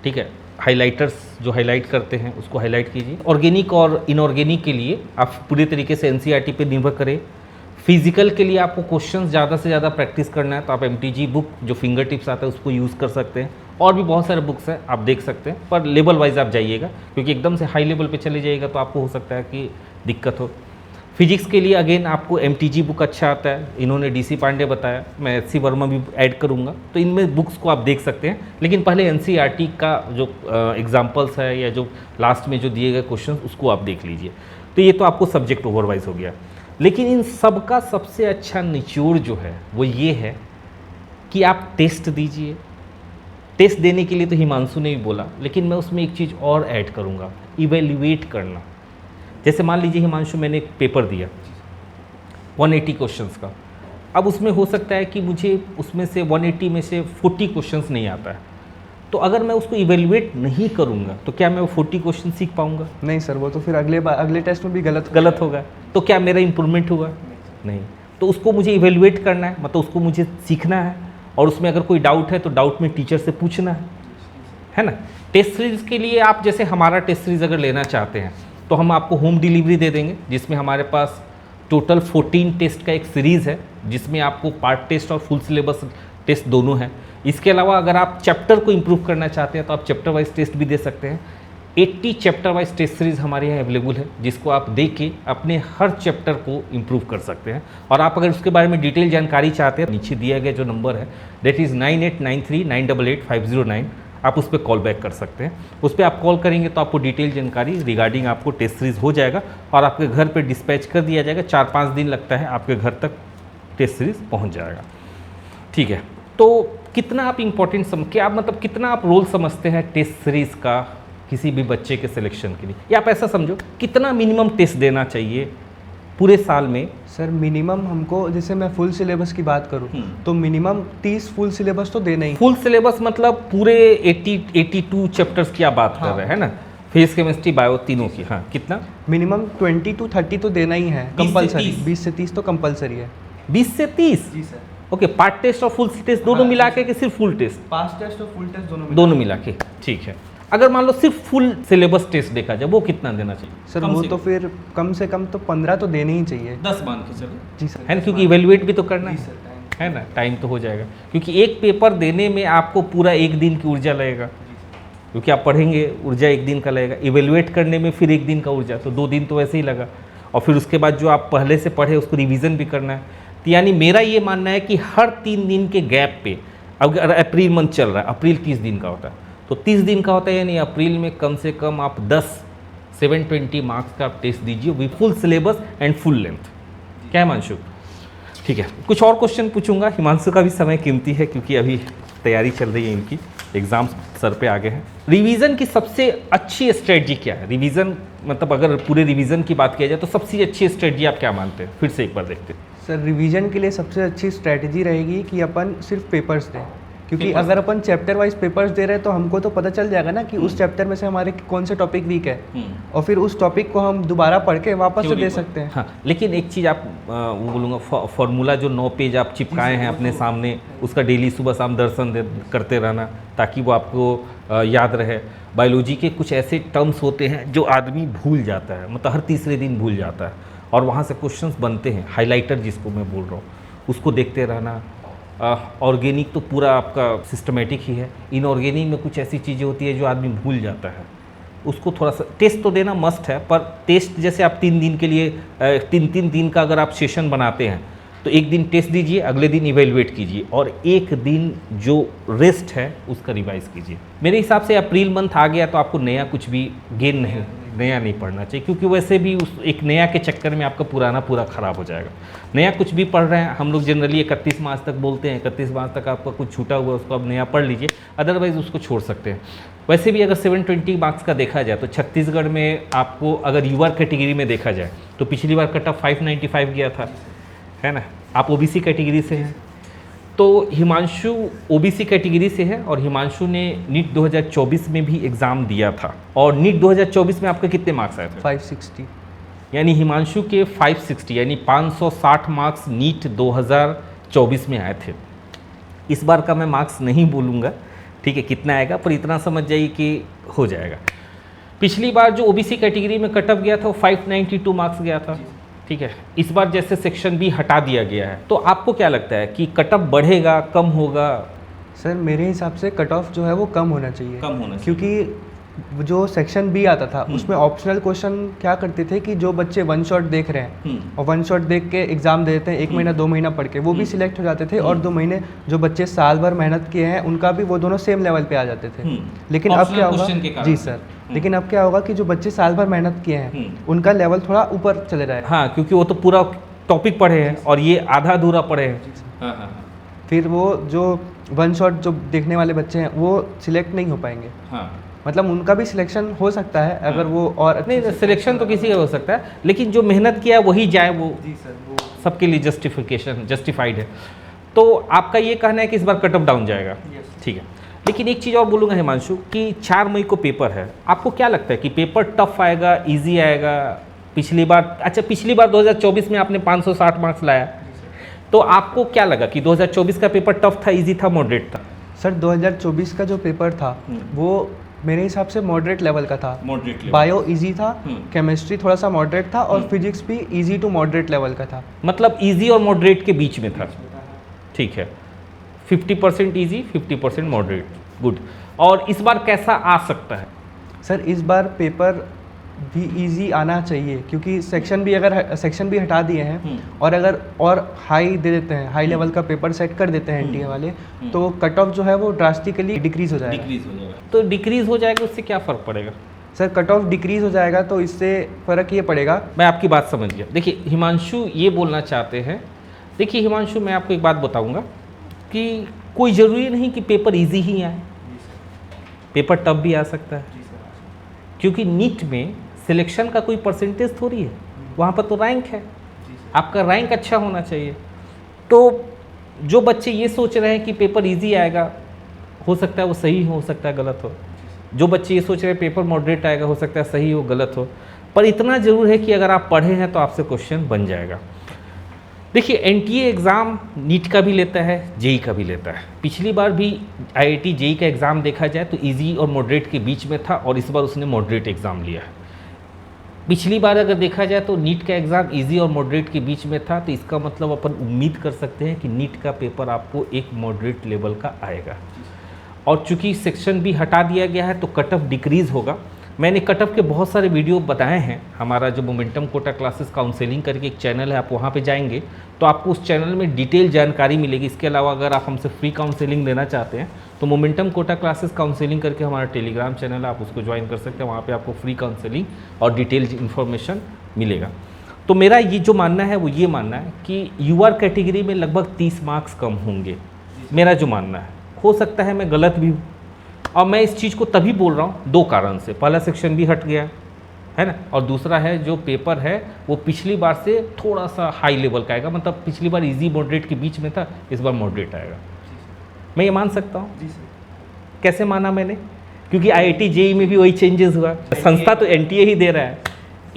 [SPEAKER 1] ठीक है, हाइलाइटर्स जो हाईलाइट करते हैं उसको हाईलाइट कीजिए। ऑर्गेनिक और इनऑर्गेनिक के लिए आप पूरी तरीके से एनसीईआरटी पे निर्भर करें। फिजिकल के लिए आपको क्वेश्चंस ज़्यादा से ज़्यादा प्रैक्टिस करना है तो आप एमटीजी बुक जो फिंगर टिप्स आता है उसको यूज़ कर सकते हैं, और भी बहुत सारे बुक्स हैं आप देख सकते हैं, पर लेवल वाइज आप जाइएगा, क्योंकि एकदम से हाई लेवल पे चले जाइएगा तो आपको हो सकता है कि दिक्कत हो। फिजिक्स के लिए अगेन आपको एमटीजी बुक अच्छा आता है, इन्होंने डीसी पांडे बताया, मैं एचसी वर्मा भी ऐड करूँगा, तो इनमें बुक्स को आप देख सकते हैं। लेकिन पहले एनसीईआरटी का जो एग्जाम्पल्स है या जो लास्ट में जो दिए गए क्वेश्चन उसको आप देख लीजिए। तो ये तो आपको सब्जेक्ट ओवरवाइज हो गया, लेकिन इन सब का सबसे अच्छा निचोड़ जो है वो ये है कि आप टेस्ट दीजिए। टेस्ट देने के लिए तो हिमांशु ने भी बोला, लेकिन मैं उसमें एक चीज़ और ऐड करूँगा, इवेल्युएट करना। जैसे मान लीजिए हिमांशु, मैंने एक पेपर दिया 180 क्वेश्चंस का, अब उसमें हो सकता है कि मुझे उसमें से 180 में से 40 क्वेश्चंस नहीं आता है, तो अगर मैं उसको इवेल्युएट नहीं करूँगा तो क्या मैं वो 40 क्वेश्चन सीख पाऊँगा?
[SPEAKER 2] नहीं सर, वो तो फिर अगले टेस्ट में भी गलत
[SPEAKER 1] होगा, तो क्या मेरा इंप्रूवमेंट हुआ? नहीं। तो उसको मुझे इवेल्युएट करना है, मतलब उसको मुझे सीखना है, और उसमें अगर कोई डाउट है तो डाउट में टीचर से पूछना है ना। टेस्ट सीरीज़ के लिए आप जैसे हमारा टेस्ट सीरीज़ अगर लेना चाहते हैं तो हम आपको होम डिलीवरी दे देंगे, जिसमें हमारे पास टोटल 14 टेस्ट का एक सीरीज़ है, जिसमें आपको पार्ट टेस्ट और फुल सिलेबस टेस्ट दोनों हैं। इसके अलावा अगर आप चैप्टर को इम्प्रूव करना चाहते हैं तो आप चैप्टर वाइज टेस्ट भी दे सकते हैं। 80 चैप्टर वाइज टेस्ट सीरीज़ हमारे यहाँ अवेलेबल है, जिसको आप देख के अपने हर चैप्टर को इम्प्रूव कर सकते हैं। और आप अगर उसके बारे में डिटेल जानकारी चाहते हैं, नीचे दिया गया जो नंबर है दैट इज़ 9893988509, आप उस पर कॉल बैक कर सकते हैं। उस पर आप कॉल करेंगे तो आपको डिटेल जानकारी रिगार्डिंग आपको टेस्ट सीरीज़ हो जाएगा, और आपके घर पे डिस्पैच कर दिया जाएगा। 4-5 दिन लगता है, आपके घर तक टेस्ट सीरीज़ पहुंच जाएगा। ठीक है, तो कितना आप इम्पोर्टेंट क्या आप मतलब कितना आप रोल समझते हैं टेस्ट सीरीज का किसी भी बच्चे के सिलेक्शन के लिए, या आप ऐसा समझो कितना मिनिमम टेस्ट देना चाहिए पूरे साल में?
[SPEAKER 2] सर मिनिमम हमको, जैसे मैं फुल सिलेबस की बात करूँ तो मिनिमम 30 फुल सिलेबस तो देना ही।
[SPEAKER 1] फुल सिलेबस मतलब पूरे 82 चैप्टर्स की आप बात कर रहे हैं ना, फिजिक्स केमिस्ट्री बायो तीनों की। हाँ, कितना?
[SPEAKER 2] मिनिमम 20 to 30 तो देना ही है
[SPEAKER 1] 20 से
[SPEAKER 2] कंपलसरी।
[SPEAKER 1] 30?
[SPEAKER 2] 20 से 30 तो कंपलसरी है।
[SPEAKER 1] 20 से 30?
[SPEAKER 2] जी सर।
[SPEAKER 1] ओके, पार्ट टेस्ट और फुल टेस्ट दोनों
[SPEAKER 2] हाँ,
[SPEAKER 1] मिला के कि सिर्फ फुल टेस्ट?
[SPEAKER 2] पास टेस्ट और फुल टेस्ट
[SPEAKER 1] दोनों मिला के, ठीक है। अगर मान लो सिर्फ फुल सिलेबस टेस्ट देखा जाए, वो कितना देना चाहिए?
[SPEAKER 2] सर वो तो फिर कम से कम तो 15 तो देने ही चाहिए।
[SPEAKER 1] 10 मान के चलो।
[SPEAKER 2] जी सर।
[SPEAKER 1] है ना, क्योंकि इवेल्युएट भी तो करना है ना, टाइम तो हो जाएगा, क्योंकि एक पेपर देने में आपको पूरा एक दिन की ऊर्जा लगेगा, क्योंकि आप पढ़ेंगे ऊर्जा एक दिन का लगेगा, इवेल्युएट करने में फिर एक दिन का ऊर्जा, तो 2 दिन तो वैसे ही लगा, और फिर उसके बाद जो आप पहले से पढ़े उसको रिवीजन भी करना है। तो यानी मेरा ये मानना है कि हर 3 दिन के गैप पे, अगर अप्रैल मंथ चल रहा है, अप्रैल 30 दिन का होता है, तो 30 दिन का होता है, यानी अप्रैल में कम से कम आप 720 मार्क्स का आप टेस्ट दीजिए with full syllabus and full length. क्या है हिमांशु? ठीक है, कुछ और क्वेश्चन पूछूंगा। हिमांशु का भी समय कीमती है क्योंकि अभी तैयारी चल रही है, इनकी एग्जाम्स सर पे आ गए हैं। रिवीजन की सबसे अच्छी स्ट्रेटजी क्या है? रिवीजन मतलब अगर पूरे रिवीजन की बात किया जाए तो सबसे अच्छी स्ट्रेटजी आप क्या मानते हैं? फिर से एक बार देखते हैं।
[SPEAKER 2] सर रिवीजन के लिए सबसे अच्छी स्ट्रैटेजी रहेगी कि अपन सिर्फ पेपर्स दें, क्योंकि
[SPEAKER 1] पेपर्स?
[SPEAKER 2] अगर अपन चैप्टर वाइज पेपर्स दे रहे हैं तो हमको तो पता चल जाएगा ना कि उस चैप्टर में से हमारे कौन से टॉपिक वीक है, और फिर उस टॉपिक को हम दोबारा पढ़ के वापस से दे सकते हैं।
[SPEAKER 1] हाँ, लेकिन एक चीज़ आप वो बोलूँगा, फॉर्मूला जो 9 पेज आप चिपकाए हैं अपने सामने, उसका डेली सुबह शाम दर्शन करते रहना ताकि वो आपको याद रहे। बायोलॉजी के कुछ ऐसे टर्म्स होते हैं जो आदमी भूल जाता है, मतलब हर तीसरे दिन भूल जाता है, और वहाँ से क्वेश्चंस बनते हैं। हाइलाइटर जिसको मैं बोल रहा हूँ, उसको देखते रहना। ऑर्गेनिक तो पूरा आपका सिस्टमेटिक ही है, इनऑर्गेनिक में कुछ ऐसी चीज़ें होती है जो आदमी भूल जाता है, उसको थोड़ा सा टेस्ट तो देना मस्ट है। पर टेस्ट जैसे आप 3 दिन के लिए 3 दिन का अगर आप सेशन बनाते हैं तो एक दिन टेस्ट दीजिए, अगले दिन इवेल्युएट कीजिए, और एक दिन जो रेस्ट है उसका रिवाइज कीजिए। मेरे हिसाब से अप्रैल मंथ आ गया तो आपको नया कुछ भी गेन नहीं, नया नहीं पढ़ना चाहिए, क्योंकि वैसे भी उस एक नया के चक्कर में आपका पुराना पूरा ख़राब हो जाएगा। नया कुछ भी पढ़ रहे हैं, हम लोग जनरली 31 मार्च तक बोलते हैं, 31 मार्च तक आपका कुछ छूटा हुआ है उसको आप नया पढ़ लीजिए, अदरवाइज़ उसको छोड़ सकते हैं। वैसे भी अगर 720 मार्क्स का देखा जाए तो छत्तीसगढ़ में आपको अगर यूआर कैटेगरी में देखा जाए तो पिछली बार कट ऑफ 595 गया था, है ना। आप ओबीसी कैटेगरी से हैं, तो हिमांशु ओबीसी कैटेगरी से है, और हिमांशु ने नीट 2024 में भी एग्ज़ाम दिया था, और नीट 2024 में आपके कितने मार्क्स आए थे?
[SPEAKER 2] 560।
[SPEAKER 1] यानी हिमांशु के 560 यानी 560 मार्क्स नीट 2024 में आए थे। इस बार का मैं मार्क्स नहीं बोलूँगा, ठीक है, कितना आएगा, पर इतना समझ जाइए कि हो जाएगा। पिछली बार जो ओबीसी कैटेगरी में कट ऑफ गया था वो 592 मार्क्स गया था, ठीक है। इस बार जैसे सेक्शन बी हटा दिया गया है, तो आपको क्या लगता है कि कट ऑफ बढ़ेगा, कम होगा?
[SPEAKER 2] सर मेरे हिसाब से कट ऑफ जो है वो कम होना चाहिए,
[SPEAKER 1] कम होना चाहिए।
[SPEAKER 2] क्योंकि जो सेक्शन बी आता था उसमें ऑप्शनल क्वेश्चन क्या करते थे कि जो बच्चे 1 शॉट देख रहे हैं और 1 शॉट देख के एग्जाम दे देते हैं 1 महीना 2 महीना पढ़ के, वो भी सिलेक्ट हो जाते थे, और 2 महीने जो बच्चे साल भर मेहनत किए हैं उनका भी वो दोनों सेम लेवल पे आ जाते थे। लेकिन अब क्या होगा? जी सर, लेकिन अब क्या होगा कि जो बच्चे साल भर मेहनत किए हैं उनका लेवल थोड़ा ऊपर चले जाएगा।
[SPEAKER 1] हाँ, क्योंकि वो तो पूरा टॉपिक पढ़े हैं और ये आधा अधूरा पढ़े हैं। हाँ,
[SPEAKER 2] फिर वो जो 1 शॉट जो देखने वाले बच्चे हैं वो सिलेक्ट नहीं हो पाएंगे।
[SPEAKER 1] हाँ,
[SPEAKER 2] मतलब उनका भी सिलेक्शन हो सकता है अगर वो और
[SPEAKER 1] नहीं, सिलेक्शन तो किसी का हो सकता है, लेकिन जो मेहनत किया वही जाए, वो
[SPEAKER 2] जी सर, वो
[SPEAKER 1] सबके लिए जस्टिफाइड है। तो आपका ये कहना है कि इस बार कट ऑफ डाउन जाएगा, ठीक है। लेकिन एक चीज़ और बोलूँगा हिमांशु कि 4 मई को पेपर है, आपको क्या लगता है कि पेपर टफ आएगा, इजी आएगा? पिछली बार 2024 में आपने 560 मार्क्स लाया, तो आपको क्या लगा कि 2024 का पेपर टफ था, इजी था, मॉडरेट था?
[SPEAKER 2] सर 2024 का जो पेपर था वो मेरे हिसाब से मॉडरेट लेवल का था।
[SPEAKER 1] मॉडरेट
[SPEAKER 2] बायो इजी था, केमिस्ट्री थोड़ा सा मॉडरेट था, और फिजिक्स भी इजी टू मॉडरेट लेवल का था।
[SPEAKER 1] मतलब इजी और मॉडरेट के बीच में था, ठीक है। 50% इजी, 50% मॉडरेट, गुड। और इस बार कैसा आ सकता है?
[SPEAKER 2] सर इस बार पेपर भी इजी आना चाहिए, क्योंकि सेक्शन भी हटा दिए हैं, और अगर और हाई दे देते हैं, हाई लेवल का पेपर सेट कर देते हैं एनटीए वाले, तो कट ऑफ जो है वो ड्रास्टिकली डिक्रीज हो जाएगा।
[SPEAKER 1] तो डिक्रीज हो जाएगा, उससे क्या फ़र्क पड़ेगा?
[SPEAKER 2] सर कट ऑफ डिक्रीज हो जाएगा तो इससे फ़र्क ये पड़ेगा।
[SPEAKER 1] मैं आपकी बात समझ गया। देखिए हिमांशु ये बोलना चाहते हैं, देखिए हिमांशु मैं आपको एक बात बताऊंगा कि कोई ज़रूरी नहीं कि पेपर इजी ही आए, पेपर टफ भी आ सकता है, क्योंकि नीट में सिलेक्शन का कोई परसेंटेज थोड़ी है, वहाँ पर तो रैंक है, आपका रैंक अच्छा होना चाहिए। तो जो बच्चे ये सोच रहे हैं कि पेपर इजी आएगा, हो सकता है वो सही हो सकता है गलत हो। जो बच्चे ये सोच रहे हैं पेपर मॉडरेट आएगा, हो सकता है सही हो गलत हो। पर इतना ज़रूर है कि अगर आप पढ़े हैं तो आपसे क्वेश्चन बन जाएगा। देखिए एनटीए एग्ज़ाम नीट का भी लेता है, जेई का भी लेता है। पिछली बार भी आईआईटी जेई का एग्ज़ाम देखा जाए तो इजी और मॉडरेट के बीच में था, और इस बार उसने मॉडरेट एग्ज़ाम लिया है। पिछली बार अगर देखा जाए तो नीट का एग्ज़ाम इजी और मॉडरेट के बीच में था, तो इसका मतलब अपन उम्मीद कर सकते हैं कि नीट का पेपर आपको एक मॉडरेट लेवल का आएगा। और चूंकि सेक्शन भी हटा दिया गया है तो कट ऑफ डिक्रीज़ होगा। मैंने कट ऑफ के बहुत सारे वीडियो बताए हैं। हमारा जो मोमेंटम कोटा क्लासेस काउंसलिंग करके एक चैनल है, आप वहाँ पे जाएंगे तो आपको उस चैनल में डिटेल जानकारी मिलेगी। इसके अलावा अगर आप हमसे फ्री काउंसलिंग लेना चाहते हैं तो मोमेंटम कोटा क्लासेस काउंसलिंग करके हमारा टेलीग्राम चैनल है, आप उसको ज्वाइन कर सकते हैं। वहाँ पे आपको फ्री काउंसलिंग और डिटेल इन्फॉर्मेशन मिलेगा। तो मेरा ये जो मानना है वो ये मानना है कि यूआर कैटेगरी में लगभग 30 मार्क्स कम होंगे, मेरा जो मानना है। हो सकता है मैं गलत भी हूँ, और मैं इस चीज़ को तभी बोल रहा हूँ 2 कारण से। पहला सेक्शन भी हट गया है ना, और दूसरा है जो पेपर है वो पिछली बार से थोड़ा सा हाई लेवल का आएगा। मतलब पिछली बार इजी मॉडरेट के बीच में था, इस बार मॉडरेट आएगा। मैं ये मान सकता हूँ। कैसे माना मैंने? क्योंकि आईआईटी जेई में भी वही चेंजेस हुआ, संस्था तो एनटीए ही दे रहा है।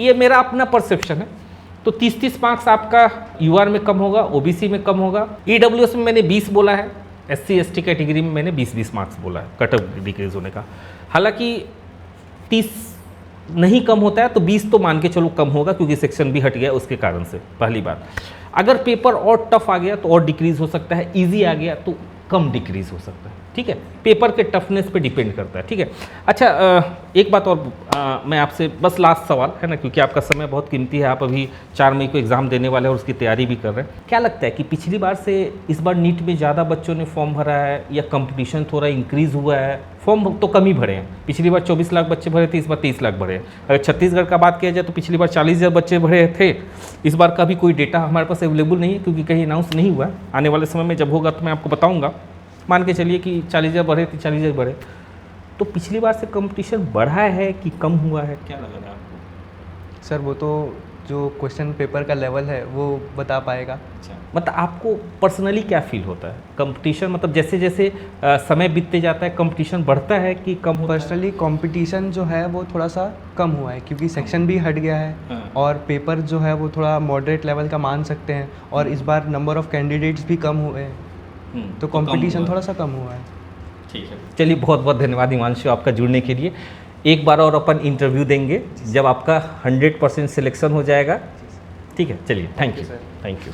[SPEAKER 1] ये मेरा अपना परसेप्शन है। तो 30-30 मार्क्स आपका यूआर में कम होगा, ओबीसी में कम होगा। ईडब्ल्यूएस में मैंने 20 बोला है, एससी एसटी कैटेगरी में मैंने 20-20 मार्क्स बोला है कट ऑफ डिक्रीज होने का। हालांकि 30 नहीं कम होता है तो 20 तो मान के चलो कम होगा, क्योंकि सेक्शन भी हट गया उसके कारण से। पहली बात, अगर पेपर और टफ आ गया तो और डिक्रीज हो सकता है, इजी आ गया तो कम डिक्रीज हो सकता है। ठीक है, पेपर के टफनेस पे डिपेंड करता है। ठीक है, अच्छा एक बात और मैं आपसे बस लास्ट सवाल है ना, क्योंकि आपका समय बहुत कीमती है, आप अभी 4 मई को एग्ज़ाम देने वाले हैं और उसकी तैयारी भी कर रहे हैं। क्या लगता है कि पिछली बार से इस बार नीट में ज़्यादा बच्चों ने फॉर्म भरा है, या कंपटीशन थोड़ा इंक्रीज़ हुआ है? फॉर्म तो कम ही भरे हैं। पिछली बार 24 लाख बच्चे भरे थे, इस बार 30 लाख भरे हैं। अगर छत्तीसगढ़ का बात किया जाए तो पिछली बार 40,000 बच्चे भरे थे। इस बार का भी कोई डेटा हमारे पास अवेलेबल नहीं है, क्योंकि कहीं अनाउंस नहीं हुआ है। आने वाले समय में जब होगा तो मैं आपको बताऊँगा। मान के चलिए कि 40,000 बढ़े थे, 40,000 बढ़े, तो पिछली बार से कंपटीशन बढ़ा है कि कम हुआ है? क्या लग रहा है आपको?
[SPEAKER 2] सर वो तो जो क्वेश्चन पेपर का लेवल है वो बता पाएगा।
[SPEAKER 1] अच्छा, मतलब आपको पर्सनली क्या फील होता है? कंपटीशन मतलब जैसे जैसे समय बीतते जाता है कंपटीशन बढ़ता है कि कम होता है?
[SPEAKER 2] पर्सनली कंपटीशन जो है वो थोड़ा सा कम हुआ है, क्योंकि सेक्शन भी हट गया है।
[SPEAKER 1] हाँ।
[SPEAKER 2] और पेपर जो है वो थोड़ा मॉडरेट लेवल का मान सकते हैं, और इस बार नंबर ऑफ़ कैंडिडेट्स भी कम हुए हैं, तो कंपटीशन थोड़ा सा कम हुआ है।
[SPEAKER 1] ठीक है, चलिए बहुत बहुत धन्यवाद हिमांशु आपका जुड़ने के लिए। एक बार और अपन इंटरव्यू देंगे जब आपका 100% सिलेक्शन हो जाएगा। ठीक है, चलिए, थैंक यू, थैंक यू।